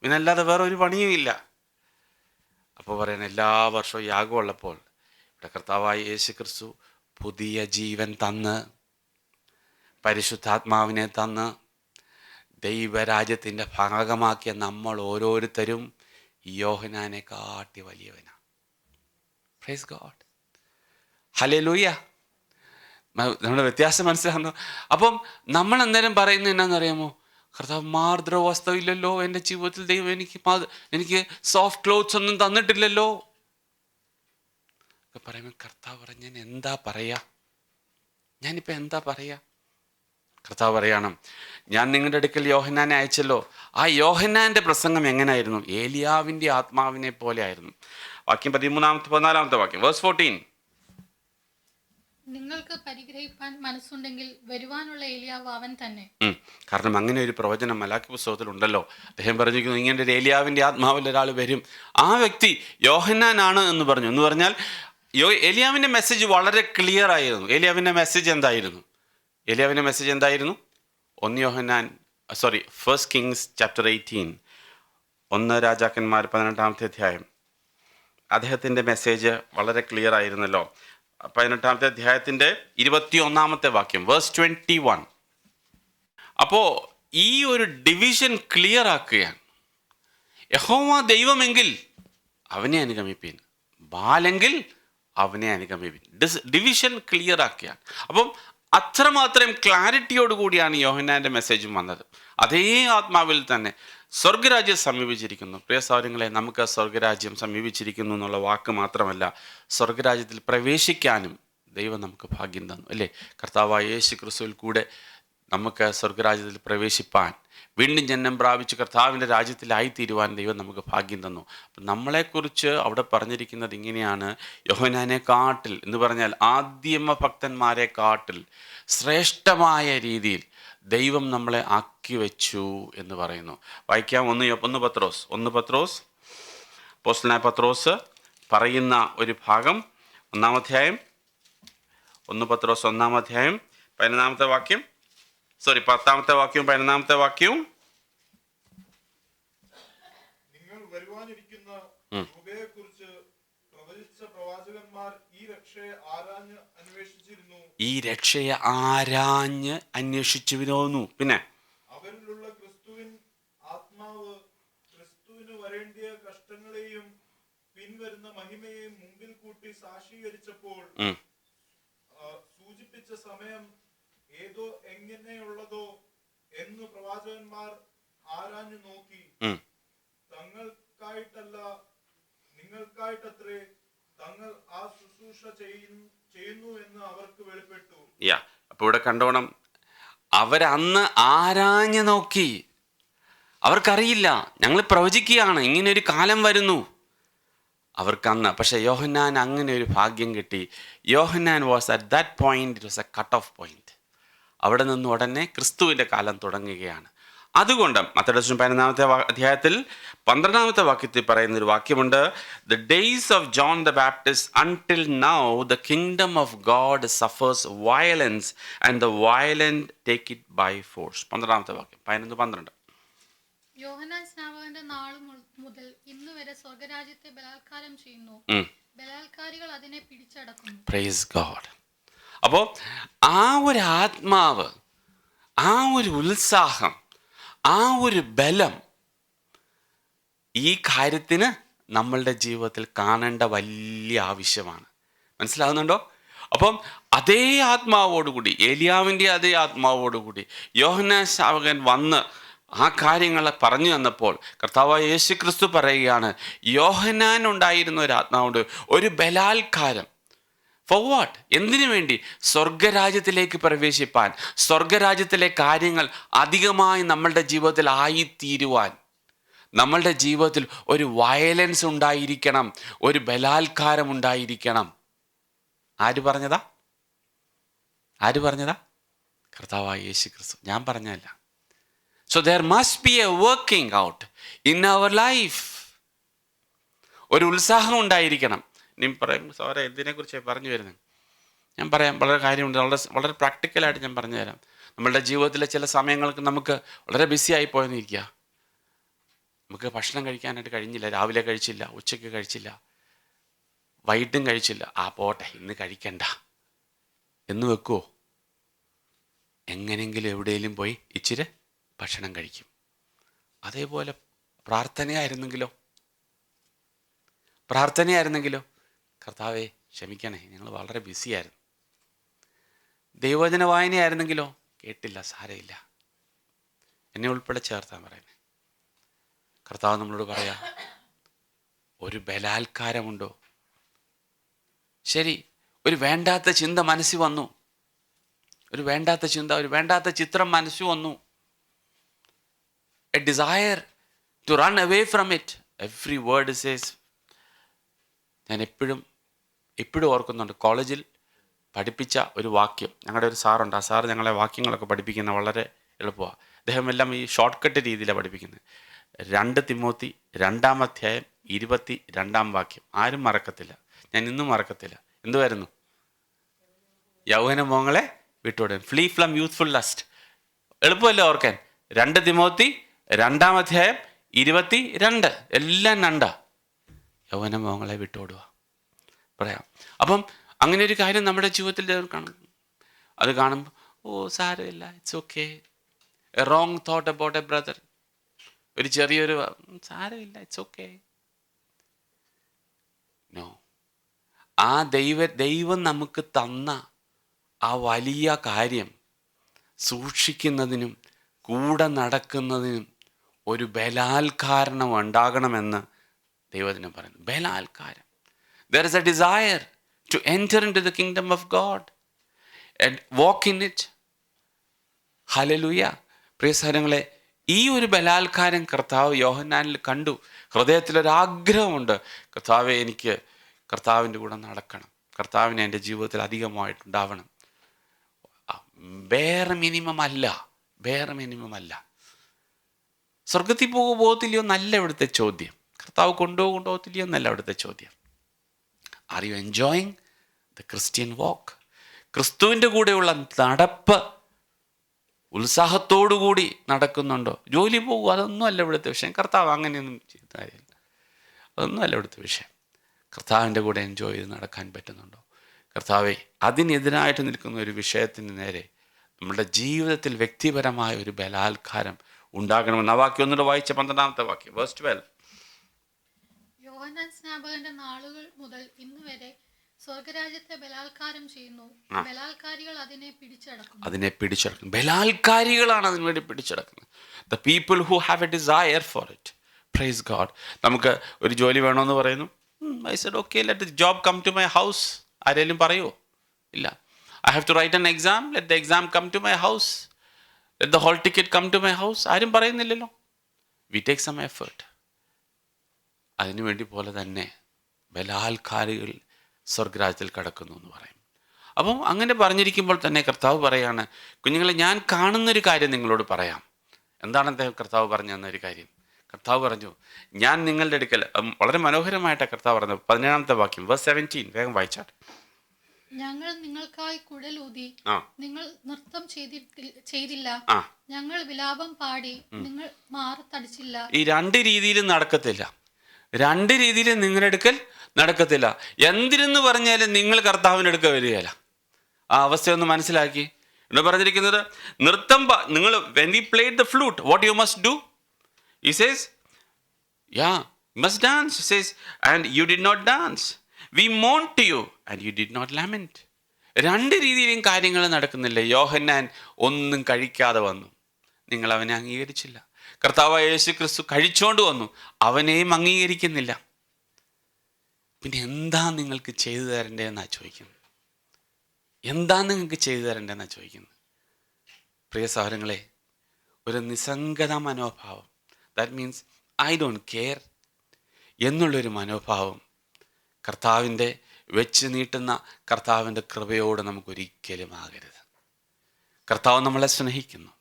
ഇവനല്ലാതെ വേറെ ഒരു പണിയും ഇല്ല. അപ്പോൾ പറയണ എല്ലാ വർഷവും യാഗമുള്ളപ്പോൾ ഇവിടെ കർത്താവായ യേശു ക്രിസ്തു പുതിയ ജീവൻ തന്ന്, പരിശുദ്ധാത്മാവിനെ തന്ന്, ദൈവരാജ്യത്തിൻ്റെ ഭാഗമാക്കിയ നമ്മൾ ഓരോരുത്തരും യോഹന്നാനെ കാട്ടി വലിയവനാണ്. Praise God. ഹല്ലേലൂയ. നമ്മുടെ വ്യത്യാസം മനസ്സിലാകുന്നു. അപ്പം നമ്മൾ അന്നേരം പറയുന്നത് എന്നാണെന്നറിയാമോ? കർത്താവ് മാർദ്രവസ്ത്രം ഇല്ലല്ലോ എൻ്റെ ജീവിതത്തിൽ, ദൈവം എനിക്ക് സോഫ്റ്റ് ക്ലോത്ത്സ് ഒന്നും തന്നിട്ടില്ലല്ലോ ഒക്കെ പറയുമ്പോൾ കർത്താവ് പറഞ്ഞ ഞാൻ എന്താ പറയാ? ഞാനിപ്പോൾ എന്താ പറയാ? കർത്താവ് പറയണം, ഞാൻ നിങ്ങളുടെ അടുക്കൽ യോഹന്നാനെ അയച്ചല്ലോ. ആ യോഹന്നാൻ്റെ പ്രസംഗം എങ്ങനെയായിരുന്നു? ഏലിയാവിൻ്റെ ആത്മാവിനെ പോലെ ആയിരുന്നു. വാക്യം 14 വാക്യം, വേഴ്സ് 14. നിങ്ങൾക്ക് പരിഗ്രഹിപ്പാൻ മനസ്സുണ്ടെങ്കിൽ വരുവാനുള്ള ഏലിയാവ് അവൻ തന്നെ. കാരണം അങ്ങനെ ഒരു പ്രവചനം മലാക്കി പുസ്തകത്തിലുണ്ടല്ലോ. അദ്ദേഹം പറഞ്ഞിരിക്കുന്നു, ഇങ്ങനെ ഒരു ഏലിയാവിൻ്റെ ആത്മാവിൽ ഒരാൾ വരും, ആ വ്യക്തി യോഹന്നാനാണ് എന്ന് പറഞ്ഞു. എന്ന് പറഞ്ഞാൽ ഏലിയാവിൻ്റെ മെസ്സേജ് വളരെ ക്ലിയർ ആയിരുന്നു. ഏലിയാവിൻ്റെ മെസ്സേജ് എന്തായിരുന്നു? 1 Kings chapter 18, 1 രാജാക്കന്മാർ 18 അധ്യായം. അദ്ദേഹത്തിൻ്റെ മെസ്സേജ് വളരെ ക്ലിയർ ആയിരുന്നല്ലോ. 18 അധ്യായത്തിൻ്റെ 21 വാക്യം, വേഴ്സ് 21. അപ്പോൾ ഈ ഒരു ഡിവിഷൻ ക്ലിയർ ആക്കുകയാണ്. യഹോവ ദൈവമെങ്കിൽ അവനെ അനുഗമിപ്പീൻ, ബാലെങ്കിൽ അവനെ അനുഗമിപ്പീൻ. ഡിവിഷൻ ക്ലിയർ ആക്കുകയാണ്. അപ്പം അത്രമാത്രം ക്ലാരിറ്റിയോടുകൂടിയാണ് യോഹന്നാൻ്റെ മെസ്സേജും വന്നത്. അതേ ആത്മാവിൽ തന്നെ സ്വർഗരാജ്യം സമീപിച്ചിരിക്കുന്നു. പ്രിയ സഹോദരങ്ങളെ, നമുക്ക് സ്വർഗരാജ്യം സമീപിച്ചിരിക്കുന്നു എന്നുള്ള വാക്ക് മാത്രമല്ല, സ്വർഗരാജ്യത്തിൽ പ്രവേശിക്കാനും ദൈവം നമുക്ക് ഭാഗ്യം തന്നു, അല്ലേ? കർത്താവായ യേശു ക്രിസ്തുവിൽ കൂടെ നമുക്ക് സ്വർഗരാജ്യത്തിൽ പ്രവേശിപ്പാൻ, വീണ്ടും ജന്മം പ്രാപിച്ച് കർത്താവിൻ്റെ രാജ്യത്തിലായിത്തീരുവാൻ ദൈവം നമുക്ക് ഭാഗ്യം തന്നു. അപ്പം നമ്മളെക്കുറിച്ച് അവിടെ പറഞ്ഞിരിക്കുന്നത് ഇങ്ങനെയാണ്: യോഹന്നാനെ കാട്ടിൽ എന്ന് പറഞ്ഞാൽ ആദിമ ഭക്തന്മാരെ കാട്ടിൽ ശ്രേഷ്ഠമായ രീതിയിൽ ദൈവം നമ്മളെ ആക്കി വെച്ചു എന്ന് പറയുന്നു. വായിക്കാം. 1 പത്രോസ്, അപ്പോസ്തലനായ പത്രോസ് പറയുന്ന ഒരു ഭാഗം, 1 അധ്യായം, 1 പത്രോസ് 1 അധ്യായം 10 വാക്യം, 11 വാക്യവും. നിങ്ങൾ വരുവാനിരിക്കുന്ന കൃപയെക്കുറിച്ച് പ്രവചിച്ച പ്രവാചകന്മാർ ഈ രക്ഷയെ ആരാഞ്ഞ് അന്വേഷിച്ചുവിനോന്നു. പിന്നെ അവരിലുള്ള ക്രിസ്തുവിൻ ആത്മാവ് ക്രിസ്തുവിന് വരേണ്ടിയ കഷ്ടങ്ങളെയും പിൻവരുന്ന മഹിമയെയും മുമ്പിൽ കൂട്ടി സാക്ഷീകരിച്ചപ്പോൾ സൂചിപ്പിച്ച സമയം ഏതോ എങ്ങനെയുള്ളതോ എന്ന് പ്രവാചകന്മാർ ആരാഞ്ഞു നോക്കി, തങ്ങൾക്കായിട്ടല്ല നിങ്ങൾക്കായിട്ടത്രേ തങ്ങൾ ആ ശുശ്രൂഷ ചെയ്യുന്നു എന്ന് അവർക്ക് വെളിപ്പെട്ടു. അപ്പൊ ഇവിടെ കണ്ടോണം, അവരന്ന് ആരാഞ്ഞു നോക്കി. അവർക്കറിയില്ല, ഞങ്ങൾ പ്രവചിക്കുകയാണ് ഇങ്ങനെ ഒരു കാലം വരുന്നു അവർക്കന്ന്. പക്ഷെ യോഹന്നാൻ അങ്ങനെ ഒരു ഭാഗ്യം കിട്ടി. യോഹന്നാൻ was at that point, it was a cut off point. അവിടെ നിന്ന് ഉടനെ ക്രിസ്തുവിൻ്റെ കാലം തുടങ്ങുകയാണ്. അതുകൊണ്ട് മത്തായി 15-ാമത്തെ അധ്യായത്തിൽ 12-ാമത്തെ വാക്യത്തിൽ പറയുന്നൊരു വാക്യമുണ്ട്, the days of John the Baptist until now the kingdom of God suffers violence and the violent take it by force. 12-ാമത്തെ വാക്യം 11-12. യോഹന്നാൻ സ്നാപകന്റെ നാൾ മുതൽ ഇന്ന് വരെ സ്വർഗരാജ്യത്തെ ബലാത്കാരം ചെയ്യുന്നു, ബലാത്കാരികൾ അതിനെ പിടിച്ചടക്കുന്നു. Praise God. അപ്പോൾ ആ ഒരു ആത്മാവ്, ആ ഒരു ഉത്സാഹം, ആ ഒരു ബലം ഈ കാര്യത്തിന് നമ്മളുടെ ജീവിതത്തിൽ കാണേണ്ട വലിയ ആവശ്യമാണ്. മനസ്സിലാകുന്നുണ്ടോ? അപ്പം അതേ ആത്മാവോടുകൂടി, ഏലിയാവിൻ്റെ അതേ ആത്മാവോടുകൂടി യോഹന്നാൻ സ്നാപകൻ വന്ന് ആ കാര്യങ്ങളെ പറഞ്ഞു തന്നപ്പോൾ കർത്താവായ യേശു ക്രിസ്തു പറയുകയാണ്, യോഹന്നാൻ ഉണ്ടായിരുന്ന ഒരു ആത്മാവുണ്ട്, ഒരു ബലാത്കാരം. Four what? എന്തിനു വേണ്ടി? സ്വർഗരാജ്യത്തിലേക്ക് പ്രവേശിപ്പാൻ, സ്വർഗരാജ്യത്തിലെ കാര്യങ്ങൾ അധികമായി നമ്മളുടെ ജീവിതത്തിൽ ആയിത്തീരുവാൻ. നമ്മളുടെ ജീവിതത്തിൽ ഒരു വയലൻസ് ഉണ്ടായിരിക്കണം, ഒരു ബലാത്കാരം ഉണ്ടായിരിക്കണം. ആര് പറഞ്ഞതാ? കർത്താവായ യേശു ക്രിസ്തു. ഞാൻ പറഞ്ഞതല്ല. So there must be a working out in our life. ഒരു ഉത്സാഹം ഉണ്ടായിരിക്കണം. നീ പറയും, സോറെ എന്തിനെക്കുറിച്ചാണ് പറഞ്ഞു വരുന്നത്? ഞാൻ പറയാം, വളരെ കാര്യമുണ്ട്. വളരെ പ്രാക്ടിക്കലായിട്ട് ഞാൻ പറഞ്ഞു തരാം. നമ്മളുടെ ജീവിതത്തിലെ ചില സമയങ്ങൾക്ക് നമുക്ക് വളരെ ബിസി ആയി പോയെന്നിരിക്കുക. നമുക്ക് ഭക്ഷണം കഴിക്കാനായിട്ട് കഴിഞ്ഞില്ല, രാവിലെ കഴിച്ചില്ല, ഉച്ചയ്ക്ക് കഴിച്ചില്ല, വൈകിട്ടും കഴിച്ചില്ല. പോട്ടെ, ഇന്ന് കഴിക്കണ്ട എന്ന് വെക്കുമോ? എങ്ങനെയെങ്കിലും എവിടെയെങ്കിലും പോയി ഇച്ചിരി ഭക്ഷണം കഴിക്കും. അതേപോലെ പ്രാർത്ഥനയായിരുന്നെങ്കിലോ? കർത്താവേ ക്ഷമിക്കണേ, ഞങ്ങൾ വളരെ ബിസിയായിരുന്നു. ദൈവവചന വായനയായിരുന്നെങ്കിലോ? കേട്ടില്ല, സാരമില്ല, എന്നെ ഉൾപ്പെടെ ചേർത്താൻ പറയുന്നത്. കർത്താവ് നമ്മളോട് പറയാ, ഒരു ബലാത്കാരമുണ്ടോ? ശരി, ഒരു വേണ്ടാത്ത ചിന്ത മനസ്സിൽ വന്നു, ഒരു വേണ്ടാത്ത ചിത്രം മനസ്സിൽ വന്നു. A desire to run away from it. Every word says. ഞാൻ എപ്പോഴും ഓർക്കുന്നുണ്ട്, കോളേജിൽ പഠിപ്പിച്ച ഒരു വാക്യം. ഞങ്ങളുടെ ഒരു സാറുണ്ട്, ആ സാറ് ഞങ്ങളെ വാക്യങ്ങളൊക്കെ പഠിപ്പിക്കുന്ന വളരെ എളുപ്പമാണ്. അദ്ദേഹം എല്ലാം ഈ ഷോർട്ട് കട്ട് രീതിയിലാണ് പഠിപ്പിക്കുന്നത്. 2 തിമോത്തി 2-ാം അധ്യായം 22-ാം വാക്യം ആരും മറക്കത്തില്ല, ഞാൻ ഇന്നും മറക്കത്തില്ല. എന്തുവായിരുന്നു? യൗവന മോഹങ്ങളെ വിട്ടോടുക, ഫ്ലീ ഫ്രം യൂത്ത്ഫുൾ ലസ്റ്റ്. എളുപ്പമല്ലേ ഓർക്കാൻ? 2 തിമോത്തി 2-ാം അധ്യായം 22, എല്ലാം 2. യൗവന മോഹങ്ങളെ വിട്ടോടുക പറയാം. അപ്പം അങ്ങനെ ഒരു കാര്യം നമ്മുടെ ജീവിതത്തിൽ കാണും. അത് കാണുമ്പോൾ സാരമില്ല, it's okay. A wrong thought about A brother, ഒരു ചെറിയൊരു സാരമില്ല, ഇറ്റ്സ് ഓക്കെ. നോ, ആ ദൈവം നമുക്ക് തന്ന ആ വലിയ കാര്യം സൂക്ഷിക്കുന്നതിനും കൂടെ നടക്കുന്നതിനും ഒരു ബലാത്കാരണം ഉണ്ടാകണമെന്ന് ദൈവത്തിനും പറയുന്നു. ബലാത്കാരം. There is a desire to enter into the kingdom of God and walk in it. Hallelujah. പ്രിയ സഹോദരങ്ങളെ, ഈ ഒരു ബലാത്കാരം കർത്താവ് യോഹന്നാനിൽ കണ്ടു. ഹൃദയത്തിലൊരാഗ്രഹമുണ്ട്, കർത്താവെ എനിക്ക് കർത്താവിൻ്റെ കൂടെ നടക്കണം, കർത്താവിനെ എൻ്റെ ജീവിതത്തിൽ അധികമായിട്ടുണ്ടാവണം. വേറെ മിനിമം അല്ല. സ്വർഗത്തിൽ പോകത്തില്ലയോ എന്നല്ല ഇവിടുത്തെ ചോദ്യം. കർത്താവ് കൊണ്ടുപോകത്തില്ലയോ എന്നല്ല ഇവിടുത്തെ ചോദ്യം. Are you enjoying the Christian walk? ക്രിസ്തുവിൻ്റെ കൂടെയുള്ള നടപ്പ് ഉത്സാഹത്തോടുകൂടി നടക്കുന്നുണ്ടോ? ജോലി പോകും, അതൊന്നും അല്ല ഇവിടുത്തെ വിഷയം. കർത്താവ് അങ്ങനെയൊന്നും ചെയ്യുന്ന കാര്യമില്ല, അതൊന്നും അല്ല ഇവിടുത്തെ വിഷയം. കർത്താവിൻ്റെ കൂടെ എൻജോയ് ചെയ്ത് നടക്കാൻ പറ്റുന്നുണ്ടോ? കർത്താവെ, അതിനെതിരായിട്ട് നിൽക്കുന്ന ഒരു വിഷയത്തിന് നേരെ നമ്മുടെ ജീവിതത്തിൽ വ്യക്തിപരമായ ഒരു ബലാത്കാരം ഉണ്ടാകണമെന്ന് ആ വാക്യം ഒന്നുകൂടെ വായിച്ച 12-ാമത്തെ വാക്യം, വേഴ്സ് 12. യോഹന്നാൻ സ്നാപകന്റെ നാളുകൾ മുതൽ ഇന്ന് വരെ സ്വർഗരാജ്യത്തെ ബലാത്കാരം ചെയ്യുന്നു, ബലാത്കാരികൾ അതിനെ പിടിച്ചടക്കുന്നു. ബലാത്കാരികളാണ് അതിനുവേണ്ടി പിടിച്ചടക്കുന്നത്. The people who have a desire for it. Praise God. നമുക്ക് ഒരു ജോലി വേണമെന്ന് പറയുന്നു, I said okay, let the job come to my house. ആരെങ്കിലും പറയുമോ? ഇല്ല. I have to write an exam, let the exam come to my house. Let the hall ticket come to my house. ആരും പറയുന്നില്ലല്ലോ. We take some effort. അതിനുവേണ്ടി പോലെ തന്നെ ബലാത്കാരികൾ സ്വർഗരാജ്യത്തിൽ കടക്കുന്നു എന്ന് പറയും. അപ്പം അങ്ങനെ പറഞ്ഞിരിക്കുമ്പോൾ തന്നെ കർത്താവ് പറയാണ്, കുഞ്ഞുങ്ങളെ, ഞാൻ കാണുന്നൊരു കാര്യം നിങ്ങളോട് പറയാം. എന്താണ് അദ്ദേഹം കർത്താവ് പറഞ്ഞു തന്നൊരു കാര്യം? കർത്താവ് പറഞ്ഞു, ഞാൻ നിങ്ങളുടെ അടുക്കൽ, വളരെ മനോഹരമായിട്ടാണ് കർത്താവ് പറഞ്ഞത്. 17-ാമത്തെ വാക്യം, വേഴ്സ് 17, വേഗം വായിച്ചാൽ. ഞങ്ങൾ നിങ്ങൾക്കായി കുഴലൂതി, നിങ്ങൾ നൃത്തം ചെയ്തില്ല. ഞങ്ങൾ വിലാപം പാടി, നിങ്ങൾ മാറത്തടിച്ചില്ല. ഈ രണ്ട് രീതിയിലും നടക്കത്തില്ല. രണ്ട് രീതിയിലും നിങ്ങളുടെ അടുക്കൽ നടക്കത്തില്ല. എന്തിനെന്ന് പറഞ്ഞാലും നിങ്ങൾ കർത്താവിൻ്റെ അടുക്ക വരികയില്ല. ആ അവസ്ഥയൊന്ന് മനസ്സിലാക്കി. ഇവിടെ പറഞ്ഞിരിക്കുന്നത്, നൃത്തം നിങ്ങൾ when we played the flute, what you must do? He says, yeah, you must dance. He says, and you did not dance. We mourned to you and you did not lament. രണ്ട് രീതിയിലും കാര്യങ്ങൾ നടക്കുന്നില്ല. യോഹന്നാൻ ഒന്നും കഴിക്കാതെ വന്നു, നിങ്ങൾ അവനെ അംഗീകരിച്ചില്ല. കർത്താവായ യേശു ക്രിസ്തു കഴിച്ചോണ്ട് വന്നു, അവനെയും അംഗീകരിക്കുന്നില്ല. പിന്നെ എന്താ നിങ്ങൾക്ക് ചെയ്തു തരേണ്ടതെന്നാണ് ചോദിക്കുന്നത്. എന്താ നിങ്ങൾക്ക് ചെയ്തു തരേണ്ടതെന്നാണ് ചോദിക്കുന്നത്. പ്രിയ സഹോദരങ്ങളെ, ഒരു നിസ്സംഗത മനോഭാവം, that means I don't care എന്നുള്ളൊരു മനോഭാവം കർത്താവിൻ്റെ വെച്ച് നീട്ടുന്ന കർത്താവിൻ്റെ കൃപയോട് നമുക്കൊരിക്കലും ആകരുത്. കർത്താവ് നമ്മളെ സ്നേഹിക്കുന്നു.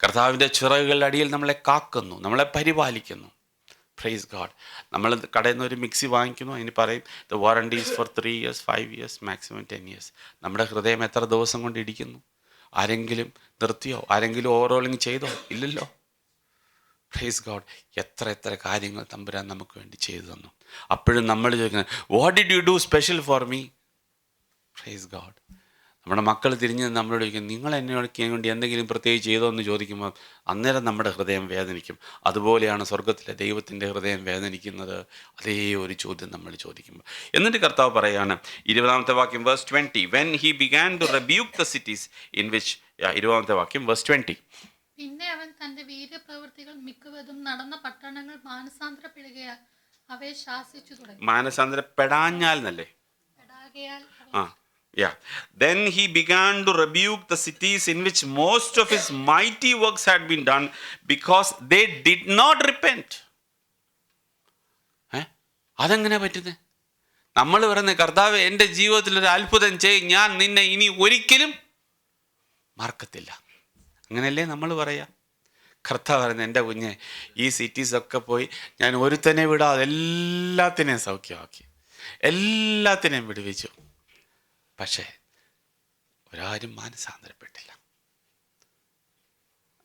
കർത്താവിൻ്റെ ചിറകുകളുടെ അടിയിൽ നമ്മളെ കാക്കുന്നു, നമ്മളെ പരിപാലിക്കുന്നു. Praise God. നമ്മൾ കടയിൽ നിന്ന് ഒരു മിക്സി വാങ്ങിക്കുന്നു, അതിന് പറയും the warranty is for 3 years, 5 years, maximum 10 years. നമ്മുടെ ഹൃദയം എത്ര ദിവസം കൊണ്ട് ഇടിക്കുന്നു? ആരെങ്കിലും നിർത്തിയോ? ആരെങ്കിലും ഓവറോളിങ് ചെയ്തോ? ഇല്ലല്ലോ. Praise God. എത്ര കാര്യങ്ങൾ തമ്പുരാൻ നമുക്ക് വേണ്ടി ചെയ്തു തന്നു. അപ്പോഴും നമ്മൾ ചോദിക്കുന്നത്, what did you do special for me? Price God. നമ്മുടെ മക്കൾ തിരിഞ്ഞ് നമ്മളോട് ചോദിക്കും, നിങ്ങൾ എന്നോട് വേണ്ടി എന്തെങ്കിലും പ്രത്യേകിച്ച് ചെയ്തോ എന്ന് ചോദിക്കുമ്പോൾ അന്നേരം നമ്മുടെ ഹൃദയം വേദനിക്കും. അതുപോലെയാണ് സ്വർഗത്തിലെ ദൈവത്തിൻ്റെ ഹൃദയം വേദനിക്കുന്നത്, അതേ ഒരു ചോദ്യം നമ്മൾ ചോദിക്കുമ്പോൾ. എന്നിട്ട് കർത്താവ് പറയുകയാണ്, 20-ാമത്തെ വാക്യം, verse 20, when he began to rebuke the cities in which, 20-ാമത്തെ വാക്യം, വേഴ്സ് 20. പിന്നെ അവൻ തന്റെ വീര്യപ്രവൃത്തികൾ മിക്കവതും നടന്ന പട്ടണങ്ങൾ മാനസാന്തരപ്പെടുകയാൽ അവയെ ശാസിച്ചു തുടങ്ങി. മാനസാന്തരപ്പെടാഞ്ഞാൽ എന്നല്ലേ? Yeah. Then he began to rebuke the cities in which most of his mighty works had been done, because they did not repent. അതെങ്ങനെ പറ്റുന്നത്? നമ്മൾ പറയുന്നത്, കർത്താവ് എൻ്റെ ജീവിതത്തിൽ ഒരു അത്ഭുതം ചെയ്യും, ഞാൻ നിന്നെ ഇനി ഒരിക്കലും മറക്കത്തില്ല. അങ്ങനെയല്ലേ നമ്മൾ പറയാം? കർത്താവ് പറയുന്നത്, എൻ്റെ കുഞ്ഞെ, ഈ സിറ്റീസൊക്കെ പോയി ഞാൻ ഒരുത്തനെ വിടാതെ എല്ലാത്തിനെയും സൗഖ്യമാക്കി, എല്ലാത്തിനെയും വിടുവിച്ചു. പക്ഷേ ഒരാരും മാനസാന്തരപ്പെട്ടില്ല.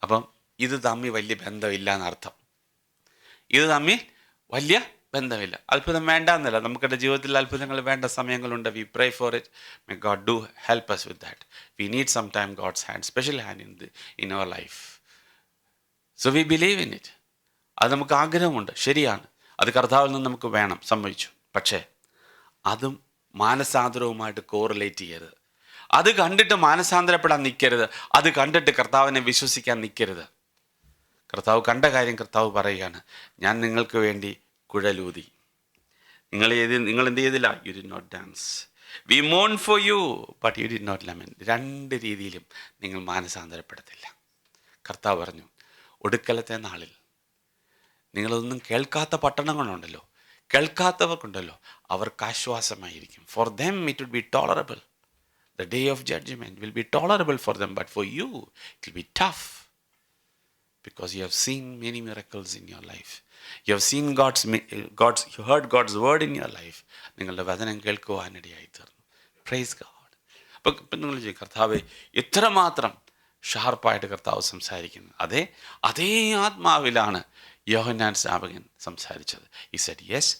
അപ്പം ഇത് തമ്മിൽ വലിയ ബന്ധമില്ല എന്നർത്ഥം. ഇത് തമ്മിൽ വലിയ ബന്ധമില്ല. അത്ഭുതം വേണ്ട എന്നല്ല, നമുക്കിടെ ജീവിതത്തിൽ അത്ഭുതങ്ങൾ വേണ്ട സമയങ്ങളുണ്ട്. We pray for it. May God do help us with that. We need sometime God's hand, special hand in our life. So we believe in it. അത് നമുക്ക് ആഗ്രഹമുണ്ട്, ശരിയാണ്. അത് കർത്താവിൽ നിന്ന് നമുക്ക് വേണം, സമ്മതിച്ചു. പക്ഷേ അതും മാനസാന്തരവുമായിട്ട് കോറിലേറ്റ് ചെയ്യരുത്. അത് കണ്ടിട്ട് മാനസാന്തരപ്പെടാൻ നിൽക്കരുത്. അത് കണ്ടിട്ട് കർത്താവിനെ വിശ്വസിക്കാൻ നിൽക്കരുത്. കർത്താവ് കണ്ട കാര്യം കർത്താവ് പറയുകയാണ്, ഞാൻ നിങ്ങൾക്ക് വേണ്ടി കുഴലൂതി, നിങ്ങൾ എന്ത് ചെയ്തില്ല? You did not dance. We മോൺ for you but you did not lament. രണ്ട് രീതിയിലും നിങ്ങൾ മാനസാന്തരപ്പെടത്തില്ല. കർത്താവ് പറഞ്ഞു, ഒടുക്കലത്തെ നാളിൽ നിങ്ങളൊന്നും കേൾക്കാത്ത പട്ടണങ്ങളുണ്ടല്ലോ, കേൾക്കാത്തവർക്കുണ്ടല്ലോ, അവർക്ക് ആശ്വാസമായിരിക്കും. For them it will be tolerable. The day of judgement will be tolerable for them, but for you it will be tough, because you have seen many miracles in your life. You have seen you heard God's word in your life. നിങ്ങളുടെ വചനം കേൾക്കുവാനിടയായി തീർന്നു. Praise God. അപ്പം ഇപ്പം നിങ്ങൾ ചെയ്യും, കർത്താവ് ഇത്രമാത്രം ഷാർപ്പായിട്ട് കർത്താവ് സംസാരിക്കുന്നത്. അതേ ആത്മാവിലാണ് യോഹന്നാൻ സ്നാപകൻ സംസാരിച്ചത്. ഈ സെഡ് യെസ്.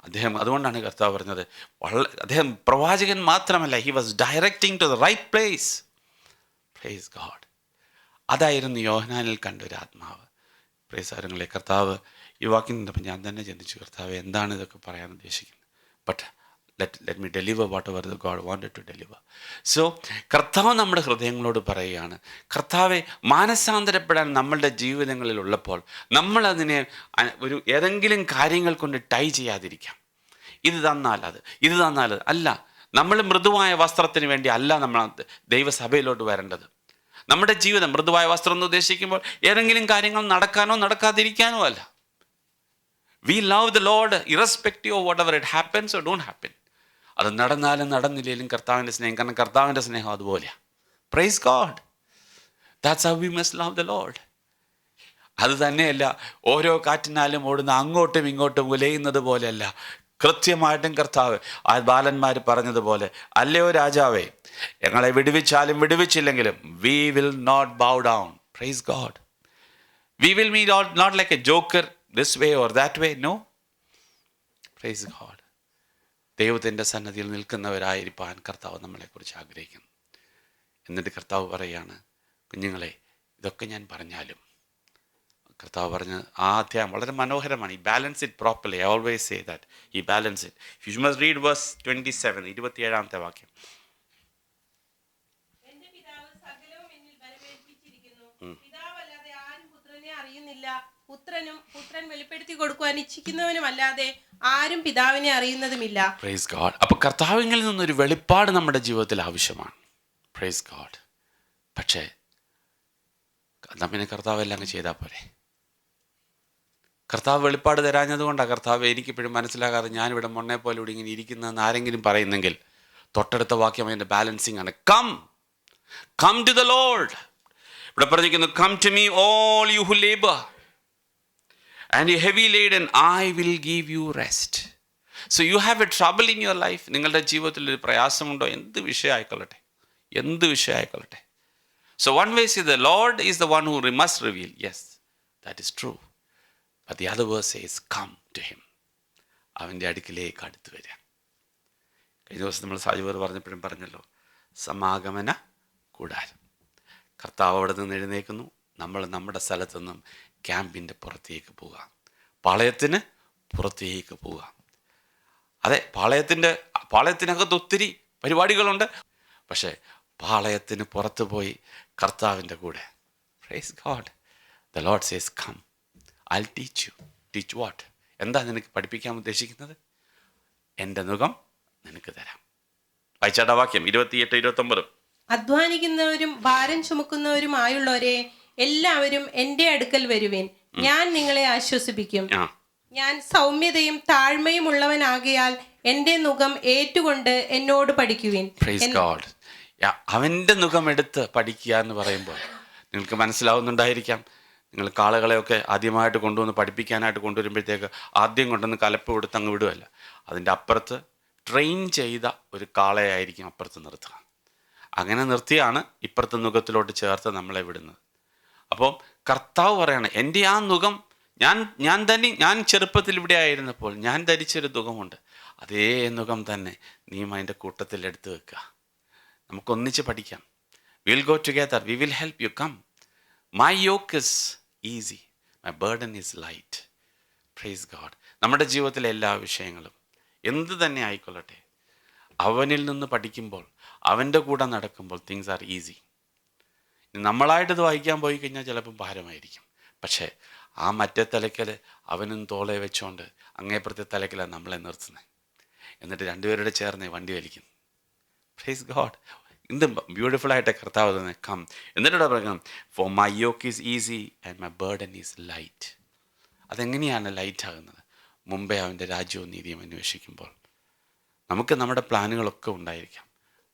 അദ്ദേഹം, അതുകൊണ്ടാണ് കർത്താവ് പറഞ്ഞത്, അദ്ദേഹം പ്രവാചകൻ മാത്രമല്ല, he was directing to the right place. Praise God. അതായിരുന്നു യോഹന്നാനിൽ കണ്ടൊരു ആത്മാവ്. പ്രൈസാരങ്ങളെ, കർത്താവ് ഈ വാക്കിൽ നിന്നപ്പോൾ ഞാൻ തന്നെ ചിന്തിച്ചു, കർത്താവ് എന്താണ് ഇതൊക്കെ പറയാൻ ഉദ്ദേശിക്കുന്നത്? But let me deliver whatever God wanted to deliver. So കർത്താവ് നമ്മുടെ ഹൃദയങ്ങളോട് പറയുകയാണ്, കർത്താവെ, മാനസാന്തരപ്പെടാൻ നമ്മളുടെ ജീവിതങ്ങളിൽ ഉള്ളപ്പോൾ നമ്മളതിനെ ഏതെങ്കിലും കാര്യങ്ങൾ കൊണ്ട് ടൈ ചെയ്യാതിരിക്കാം. ഇത് തന്നാൽ അത് അല്ല. നമ്മൾ മൃദുവായ വസ്ത്രത്തിന് വേണ്ടി അല്ല നമ്മൾ ദൈവസഭയിലോട്ട് വരേണ്ടത്. നമ്മുടെ ജീവിതം മൃദുവായ വസ്ത്രം എന്ന് ഉദ്ദേശിക്കുമ്പോൾ ഏതെങ്കിലും കാര്യങ്ങൾ നടക്കാനോ നടക്കാതിരിക്കാനോ അല്ല. We love the Lord irrespective of what ever it happens or don't happen. അത് നടന്നാലും നടന്നില്ലെങ്കിലും കർത്താവിൻ്റെ സ്നേഹം, കാരണം കർത്താവിൻ്റെ സ്നേഹം അതുപോലെയാണ്. Praise God. That's how we must love the Lord. അത് തന്നെയല്ല ഓരോ കാറ്റിനാലും ഓടുന്ന അങ്ങോട്ടും ഇങ്ങോട്ടും ഉലയുന്നത് പോലെയല്ല. കൃത്യമായിട്ടും കർത്താവ് ആ ബാലന്മാർ പറഞ്ഞതുപോലെ, അല്ലയോ രാജാവേ, ഞങ്ങളെ വിടുവിച്ചാലും വിടുവിച്ചില്ലെങ്കിലും we will not bow down. Praise God. We will be not like a joker this way or that way. No. Praise God. ദൈവത്തിൻ്റെ സന്നദ്ധിയിൽ നിൽക്കുന്നവരായിരിക്കാൻ കർത്താവ് നമ്മളെക്കുറിച്ച് ആഗ്രഹിക്കുന്നു. എന്നിട്ട് കർത്താവ് പറയുകയാണ്, കുഞ്ഞുങ്ങളെ, ഇതൊക്കെ ഞാൻ പറഞ്ഞാലും, കർത്താവ് പറഞ്ഞ ആ അധ്യായം വളരെ മനോഹരമാണ്. You balance it properly. I always say that you balance it. You must read verse 27, 27ാമത്തെ വാക്യം. എന്റെ പിതാവ് സകലവും എന്നിൽ ബലമേൽപ്പിച്ചിരിക്കുന്നു. പിതാവല്ലാതെ ആരും പുത്രനെ അറിയുന്നില്ല, പുത്രൻ വെളിപ്പെടുത്തി കൊടുക്കുവാൻ ഇച്ഛിക്കുന്നവനുമല്ലാതെ ആരും പിതാവിനെ അറിയുന്നതുമില്ല. Praise God. അപ്പോൾ കർത്താവിൽ നിന്നൊരു വെളിപ്പാട് നമ്മുടെ ജീവിതത്തിൽ ആവശ്യമാണ്. Praise God. പക്ഷേ പിന്നെ കർത്താവ് എല്ലാം അങ്ങ് ചെയ്താൽ പോരെ? കർത്താവ് വെളിപ്പാട് തരാഞ്ഞത് കൊണ്ടാണ് കർത്താവ് എനിക്കിപ്പോഴും മനസ്സിലാകാതെ ഞാനിവിടെ മൊണ്ണെ പോലെ ഇവിടെ ഇങ്ങനെ ഇരിക്കുന്നതെന്ന് ആരെങ്കിലും പറയുന്നെങ്കിൽ തൊട്ടടുത്ത വാക്യം അതിൻ്റെ ബാലൻസിങ് ആണ്. Come to the Lord. ഇവിടെ പറഞ്ഞിരിക്കുന്നു, come to me all you who labour and you heavy laden, I will give you rest. So you have a trouble in your life. നിങ്ങളുടെ ജീവിതത്തിൽ ഒരു പ്രയാസമുണ്ടോ? എന്ത് വിഷയമായിക്കൊള്ളട്ടെ. So one way says the Lord is the one who must reveal. Yes, that is true. But the other verse says, come to him. അവൻ്റെ അടുക്കിലേക്ക് അടുത്ത് വരിക. കഴിഞ്ഞ ദിവസം നമ്മൾ സാജുവർ പറഞ്ഞപ്പോഴും പറഞ്ഞല്ലോ, സമാഗമന കൂടാരം. കർത്താവ് അവിടെ നിന്ന് എഴുന്നേൽക്കുന്നു. നമ്മൾ നമ്മുടെ സ്ഥലത്തു നിന്നും ക്യാമ്പിൻ്റെ പുറത്തേക്ക് പോവുക, പാളയത്തിന് പുറത്തേക്ക് പോവുക. അതെ, പാളയത്തിനകത്ത് ഒത്തിരി പരിപാടികളുണ്ട്. പക്ഷേ പാളയത്തിന് പുറത്ത് പോയി കർത്താവിൻ്റെ കൂടെ. Praise God. The Lord says, come, I will teach you. Teach what? എന്താ നിനക്ക് പഠിപ്പിക്കാൻ ഉദ്ദേശിക്കുന്നത്? എൻ്റെ നുകം നിനക്ക് തരാം. വായിച്ചാട്ട വാക്യം 28, 29. അധ്വാനിക്കുന്നവരും ഭാരം ചുമക്കുന്നവരുമായുള്ളവരെ എല്ലാവരും എൻ്റെ അടുക്കൽ വരുവിൻ, ഞാൻ നിങ്ങളെ ആശ്വസിപ്പിക്കും. ഞാൻ സൗമ്യതയും താഴ്മയും ഉള്ളവനാകയാൽ എൻ്റെ നുകം ഏറ്റുകൊണ്ട് എന്നോട് പഠിക്കുവിൻ. Praise God. അവൻ്റെ നുകം എടുത്ത് പഠിക്കുക എന്ന് പറയുമ്പോൾ നിങ്ങൾക്ക് മനസ്സിലാവുന്നുണ്ടായിരിക്കാം. നിങ്ങൾ കാളകളെയൊക്കെ ആദ്യമായിട്ട് കൊണ്ടുവന്ന് പഠിപ്പിക്കാനായിട്ട് കൊണ്ടുവരുമ്പോഴത്തേക്ക് ആദ്യം കൊണ്ടുവന്ന് കലപ്പ് കൊടുത്ത് അങ്ങ് വിടുമല്ല. അതിൻ്റെ അപ്പുറത്ത് ട്രെയിൻ ചെയ്ത ഒരു കാളയായിരിക്കും അപ്പുറത്ത് നിർത്തുക. അങ്ങനെ നിർത്തിയാണ് ഇപ്പുറത്തെ നുഖത്തിലോട്ട് ചേർത്ത് നമ്മളെ വിടുന്നത്. അപ്പോൾ കർത്താവ് പറയാണ്, എൻ്റെ ആ നുഖം ഞാൻ ചെറുപ്പത്തിൽ ഇവിടെ ആയിരുന്നപ്പോൾ ഞാൻ ധരിച്ചൊരു നുഖമുണ്ട്. അതേ നുഖം തന്നെ നീയും അതിൻ്റെ കൂട്ടത്തിൽ എടുത്ത് വെക്കുക. നമുക്കൊന്നിച്ച് പഠിക്കാം. Will go together, we will help you. Come, my yoke is easy, my burden is light. Praise God. നമ്മുടെ ജീവിതത്തിലെ എല്ലാ വിഷയങ്ങളും എന്ത് തന്നെ ആയിക്കൊള്ളട്ടെ, അവനിൽ നിന്ന് പഠിക്കുമ്പോൾ, അവൻ്റെ കൂടെ നടക്കുമ്പോൾ തിങ്സ് ആർ ഈസി. നമ്മളായിട്ടത് വായിക്കാൻ പോയി കഴിഞ്ഞാൽ ചിലപ്പം ഭാരമായിരിക്കും. പക്ഷേ ആ മറ്റേ തലയ്ക്കൽ അവനും തോളെ വെച്ചുകൊണ്ട് അങ്ങേപ്പുറത്തെ തലയ്ക്കലാണ് നമ്മളെ നിർത്തുന്നത്. എന്നിട്ട് രണ്ടുപേരുടെ ചേർന്ന് വണ്ടി വലിക്കുന്നു. Praise God. എന്ത് ബ്യൂട്ടിഫുൾ ആയിട്ട് കർത്താവ് തന്നെ കം. എന്നിട്ട് പറയണം, for my yoke is easy and my burden is light. അതെങ്ങനെയാണ് ലൈറ്റ് ആകുന്നത്? മുമ്പേ അവൻ്റെ രാജ്യവും നീതിയും അന്വേഷിക്കുമ്പോൾ. നമുക്ക് നമ്മുടെ പ്ലാനുകളൊക്കെ ഉണ്ടായിരിക്കാം.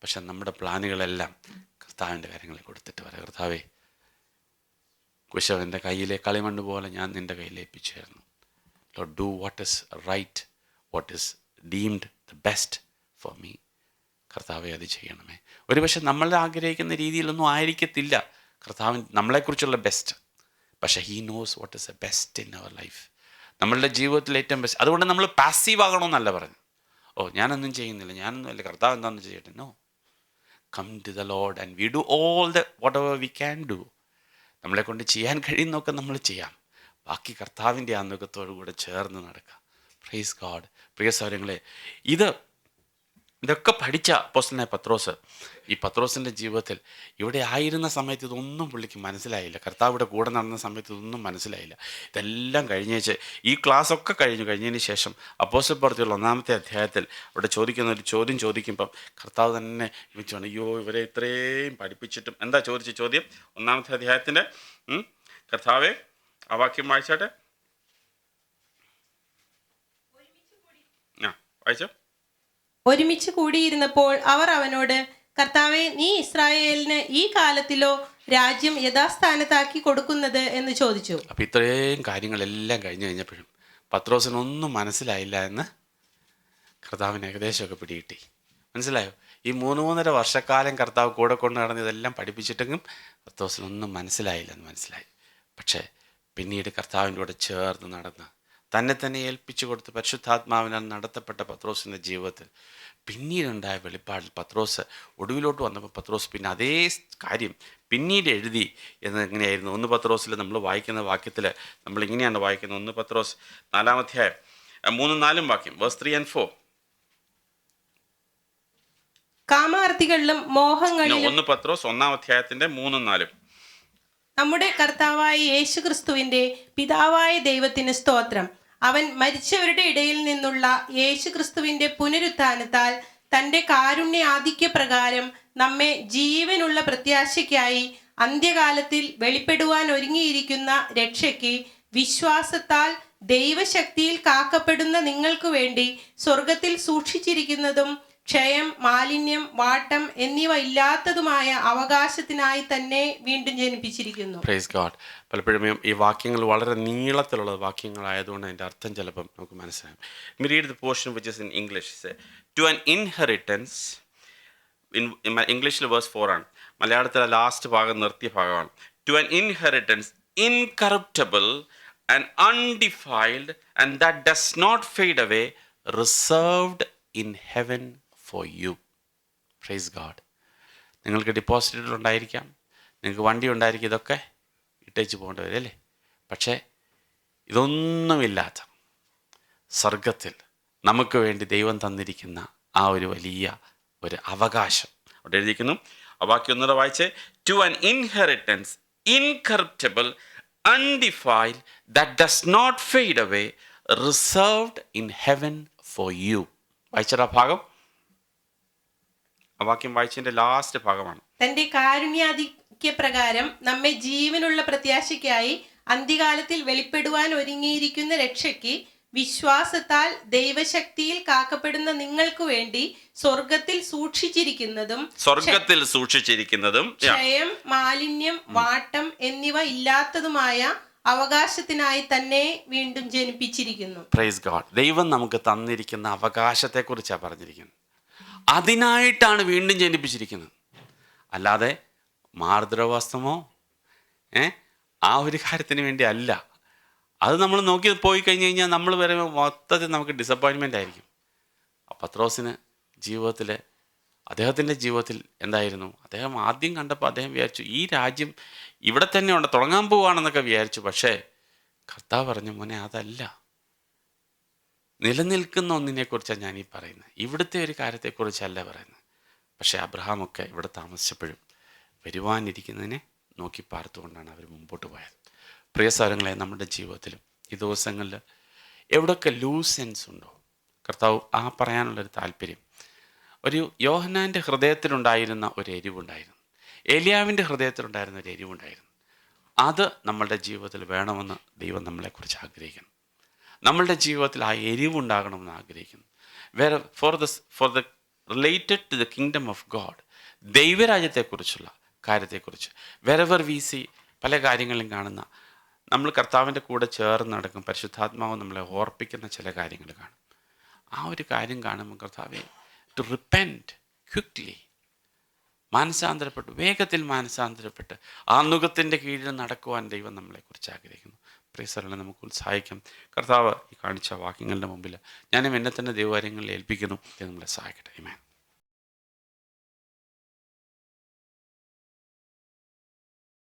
പക്ഷെ നമ്മുടെ പ്ലാനുകളെല്ലാം കർത്താവിൻ്റെ കാര്യങ്ങളിൽ കൊടുത്തിട്ട് പറയാം, കർത്താവേ, കുശവൻ്റെ കയ്യിലെ കളിമണ്ണ് പോലെ ഞാൻ നിൻ്റെ കയ്യിൽ ഏൽപ്പിച്ചായിരുന്നു. Lord, do what is right, what is deemed the best for me. കർത്താവെ, അത് ചെയ്യണമേ. ഒരുപക്ഷെ നമ്മൾ ആഗ്രഹിക്കുന്ന രീതിയിലൊന്നും ആയിരിക്കത്തില്ല കർത്താവിൻ നമ്മളെക്കുറിച്ചുള്ള ബെസ്റ്റ്. പക്ഷേ he knows what is a best in our life. നമ്മളുടെ ജീവിതത്തിൽ ഏറ്റവും ബെസ്റ്റ്. അതുകൊണ്ട് നമ്മൾ പാസീവ് ആകണമെന്നല്ല പറഞ്ഞു. ഞാനൊന്നും ചെയ്യുന്നില്ല, ഞാനൊന്നുമല്ല, കർത്താവ് എന്താണെന്ന് ചെയ്യട്ടെ. No, come to the Lord and we do all the whatever we can do. നമ്മളെ കൊണ്ട് ചെയ്യാൻ കഴിയുന്നതൊക്കെ നമ്മൾ ചെയ്യാം. ബാക്കി കർത്താവിൻ്റെ ആ നുഖത്തോടു കൂടെ ചേർന്ന് നടക്കുക. Praise God. പ്രിയ സഹോദരങ്ങളെ, ഇത് ഇതൊക്കെ പഠിച്ച അപ്പോസ്തലനായ പത്രോസ്, ഈ പത്രോസിൻ്റെ ജീവിതത്തിൽ ഇവിടെ ആയിരുന്ന സമയത്ത് ഇതൊന്നും പുള്ളിക്ക് മനസ്സിലായില്ല. കർത്താവിടെ കൂടെ നടന്ന സമയത്ത് ഇതൊന്നും മനസ്സിലായില്ല. ഇതെല്ലാം കഴിഞ്ഞേച്ച് ഈ ക്ലാസ്സൊക്കെ കഴിഞ്ഞതിന് ശേഷം അപ്പോസ്തല പ്രവൃത്തികൾ 1-ാമത്തെ അധ്യായത്തിൽ അവിടെ ചോദിക്കുന്ന ഒരു ചോദ്യം ചോദിക്കുമ്പം കർത്താവ് തന്നെ വിളിച്ചാണ്, അയ്യോ ഇവരെ ഇത്രയും പഠിപ്പിച്ചിട്ടും എന്താ ചോദിച്ച ചോദ്യം? 1-ാമത്തെ അധ്യായത്തിൻ്റെ കർത്താവെ ആ വാക്യം വായിച്ചാട്ടെ. വായിച്ചോ. ഒരുമിച്ച് കൂടിയിരുന്നപ്പോൾ അവർ അവനോട്, കർത്താവെ, നീ ഇസ്രായേലിന് ഈ കാലത്തിലോ രാജ്യം യഥാസ്ഥാനത്താക്കി കൊടുക്കുന്നത് എന്ന് ചോദിച്ചു. അപ്പം ഇത്രയും കാര്യങ്ങളെല്ലാം കഴിഞ്ഞപ്പോഴും പത്രോസിനൊന്നും മനസ്സിലായില്ല എന്ന് കർത്താവിന് ഏകദേശമൊക്കെ പിടികിട്ടി. മനസ്സിലായോ? ഈ 3-3.5 വർഷക്കാലം കർത്താവ് കൂടെ കൊണ്ട് നടന്ന് ഇതെല്ലാം പഠിപ്പിച്ചിട്ടെങ്കിലും പത്രോസിനൊന്നും മനസ്സിലായില്ലെന്ന് മനസ്സിലായി. പക്ഷേ പിന്നീട് കർത്താവിൻ്റെ കൂടെ ചേർന്ന് നടന്ന് തന്നെ ഏൽപ്പിച്ചു കൊടുത്ത് പരിശുദ്ധാത്മാവിനാൽ നടത്തപ്പെട്ട പത്രോസിൻ്റെ ജീവിതത്തിൽ പിന്നീടുണ്ടായ വെളിപ്പാടിൽ പത്രോസ് ഒടുവിലോട്ട് വന്നപ്പോൾ പത്രോസ് പിന്നെ അതേ കാര്യം പിന്നീട് എഴുതി എന്ന് എങ്ങനെയായിരുന്നു? 1 പത്രോസിൽ നമ്മൾ വായിക്കുന്ന വാക്യത്തിൽ നമ്മൾ ഇങ്ങനെയാണ് വായിക്കുന്നത്. 1 പത്രോസ് 4-ാം അധ്യായം 3-4 വാക്യം, വേഴ്സ് 3 and 4. കാമാർത്ഥികളിലും മോഹങ്ങളിലും 1 പത്രോസ് 1-ാം അധ്യായത്തിൻ്റെ 3-4. നമ്മുടെ കർത്താവായ യേശുക്രിസ്തുവിന്റെ പിതാവായ ദൈവത്തിന് സ്തോത്രം. അവൻ മരിച്ചവരുടെ ഇടയിൽ നിന്നുള്ള യേശുക്രിസ്തുവിന്റെ പുനരുത്ഥാനത്താൽ തന്റെ കാരുണ്യ ആധിക്യപ്രകാരം നമ്മെ ജീവനുള്ള പ്രത്യാശയ്ക്കായി അന്ത്യകാലത്തിൽ വെളിപ്പെടുവാൻ ഒരുങ്ങിയിരിക്കുന്ന രക്ഷയ്ക്ക് വിശ്വാസത്താൽ ദൈവശക്തിയിൽ കാക്കപ്പെടുന്ന നിങ്ങൾക്ക് വേണ്ടി സ്വർഗത്തിൽ സൂക്ഷിച്ചിരിക്കുന്നതും ക്ഷയം, മാലിന്യം, വാട്ടം എന്നിവ ഇല്ലാത്തതുമായ അവകാശത്തിനായി തന്നെ വീണ്ടും ജനിപ്പിച്ചിരിക്കുന്നു. Praise God. പലപ്പോഴും ഈ വാക്യങ്ങൾ വളരെ നീളത്തിലുള്ള വാക്യങ്ങളായതുകൊണ്ട് അതിൻ്റെ അർത്ഥം ചിലപ്പം നമുക്ക് മനസ്സിലാകും. We read the portion which is in English. To an inheritance, ഇംഗ്ലീഷിൽ വേഴ്സ് 4 ആണ്, മലയാളത്തിലെ ലാസ്റ്റ് ഭാഗം നിർത്തിയ ഭാഗമാണ്. To an inheritance incorruptible and undefiled and that does not fade away, reserved in heaven for you. Praise God. നിങ്ങൾക്ക് deposit ഉണ്ടായിരിക്കാം, നിങ്ങൾക്ക് വണ്ടി ഉണ്ടായിരിക്കും, ഇതൊക്കെ ഇട്ടേച്ച് പോകേണ്ടി വരും അല്ലേ? പക്ഷേ ഇതൊന്നുമില്ലാത്ത സ്വർഗത്തിൽ നമുക്ക് വേണ്ടി ദൈവം തന്നിരിക്കുന്ന ആ ഒരു വലിയ ഒരു അവകാശം അവിടെ എഴുതിയിരിക്കുന്നു. ആ വാക്യം ഒന്നുകൂടെ വായിച്ചേ. To an inheritance incorruptible undefiled that does not fade away, reserved in heaven for you. വായിച്ചടാ ഭാഗം. ആ വാക്യം വായിച്ചതിന്റെ ലാസ്റ്റ് ഭാഗമാണ്. തന്റെ കാരുണ്യാധിക്യപ്രകാരം നമ്മെ ജീവനുള്ള പ്രത്യാശയ്ക്കായി അന്ത്യകാലത്തിൽ വെളിപ്പെടുവാൻ ഒരുങ്ങിയിരിക്കുന്ന രക്ഷയ്ക്ക് വിശ്വാസത്താൽ ദൈവശക്തിയിൽ കാക്കപ്പെടുന്ന നിങ്ങൾക്ക് വേണ്ടി സ്വർഗത്തിൽ സൂക്ഷിച്ചിരിക്കുന്നതും ക്ഷയം, മാലിന്യം, വാട്ടം എന്നിവ ഇല്ലാത്തതുമായ അവകാശത്തിനായി തന്നെ വീണ്ടും ജനിപ്പിച്ചിരിക്കുന്നു. Praise God. ദൈവം നമുക്ക് തന്നിരിക്കുന്ന അവകാശത്തെക്കുറിച്ചാണ് പറഞ്ഞിരിക്കുന്നത്. അതിനായിട്ടാണ് വീണ്ടും ജനിപ്പിച്ചിരിക്കുന്നത്. അല്ലാതെ മാർദ്രവസ്ത്രമോ ആ ഒരു കാര്യത്തിന് വേണ്ടി അല്ല. അത് നമ്മൾ നോക്കി പോയി കഴിഞ്ഞ് കഴിഞ്ഞാൽ നമ്മൾ വരുമ്പോൾ മൊത്തത്തിൽ നമുക്ക് ഡിസപ്പോയിൻമെൻ്റ് ആയിരിക്കും. പത്രോസിന് ജീവിതത്തിൽ, അദ്ദേഹത്തിൻ്റെ ജീവിതത്തിൽ എന്തായിരുന്നു? അദ്ദേഹം ആദ്യം കണ്ടപ്പോൾ അദ്ദേഹം വിചാരിച്ചു ഈ രാജ്യം ഇവിടെ തന്നെ ഉണ്ട്, തുടങ്ങാൻ പോവുകയാണെന്നൊക്കെ വിചാരിച്ചു. പക്ഷേ കർത്താവ് പറഞ്ഞു, മോനെ അതല്ല, നിലനിൽക്കുന്ന ഒന്നിനെക്കുറിച്ചാണ് ഞാനീ പറയുന്നത്, ഇവിടുത്തെ ഒരു കാര്യത്തെക്കുറിച്ചല്ല പറയുന്നത്. പക്ഷേ അബ്രഹാമൊക്കെ ഇവിടെ താമസിച്ചപ്പോഴും വരുവാനിരിക്കുന്നതിനെ നോക്കി പാർത്തുകൊണ്ടാണ് അവർ മുമ്പോട്ട് പോയത്. പ്രിയ സഹോദരങ്ങളെ, നമ്മുടെ ജീവിതത്തിലും ഈ ദിവസങ്ങളിൽ എവിടെയൊക്കെ ലൂസ് സെൻസ് ഉണ്ടോ, കർത്താവ് ആ പറയാനുള്ളൊരു താല്പര്യം. ഒരു യോഹന്നാൻ്റെ ഹൃദയത്തിലുണ്ടായിരുന്ന ഒരു എരിവുണ്ടായിരുന്നു, ഏലിയാവിൻ്റെ ഹൃദയത്തിലുണ്ടായിരുന്ന ഒരു എരിവുണ്ടായിരുന്നു. അത് നമ്മളുടെ ജീവിതത്തിൽ വേണമെന്ന് ദൈവം നമ്മളെക്കുറിച്ച് ആഗ്രഹിക്കുന്നു. നമ്മളുടെ ജീവിതത്തിൽ ആ എരിവുണ്ടാകണമെന്ന് ആഗ്രഹിക്കുന്നു. വേറെ for the related to the kingdom of God, ദൈവരാജ്യത്തെക്കുറിച്ചുള്ള കാര്യത്തെക്കുറിച്ച് വെറെവർ വി സി പല കാര്യങ്ങളും കാണുന്ന, നമ്മൾ കർത്താവിൻ്റെ കൂടെ ചേർന്ന് നടക്കും, പരിശുദ്ധാത്മാവ് നമ്മളെ ഓർപ്പിക്കുന്ന ചില കാര്യങ്ങൾ കാണും. ആ ഒരു കാര്യം കാണുമ്പോൾ കർത്താവെ, ടു റിപ്പൻറ്റ് ക്വിക്ക്ലി, മാനസാന്തരപ്പെട്ട് വേഗത്തിൽ മാനസാന്തരപ്പെട്ട് ആ നുകത്തിൻ്റെ കീഴിൽ നടക്കുവാൻ ദൈവം നമ്മളെക്കുറിച്ച് ആഗ്രഹിക്കുന്നു. പ്രിയസരങ്ങളെ, നമുക്ക് ഉത്സാഹിക്കാം. കർത്താവ് ഈ കാണിച്ച വാക്യങ്ങളുടെ മുമ്പിൽ ഞാനും എന്നെ തന്നെ ദൈവകാര്യങ്ങളിൽ ഏൽപ്പിക്കുന്നു. ഇത് നമ്മളെ സഹായിക്കട്ടെ. ആമേൻ.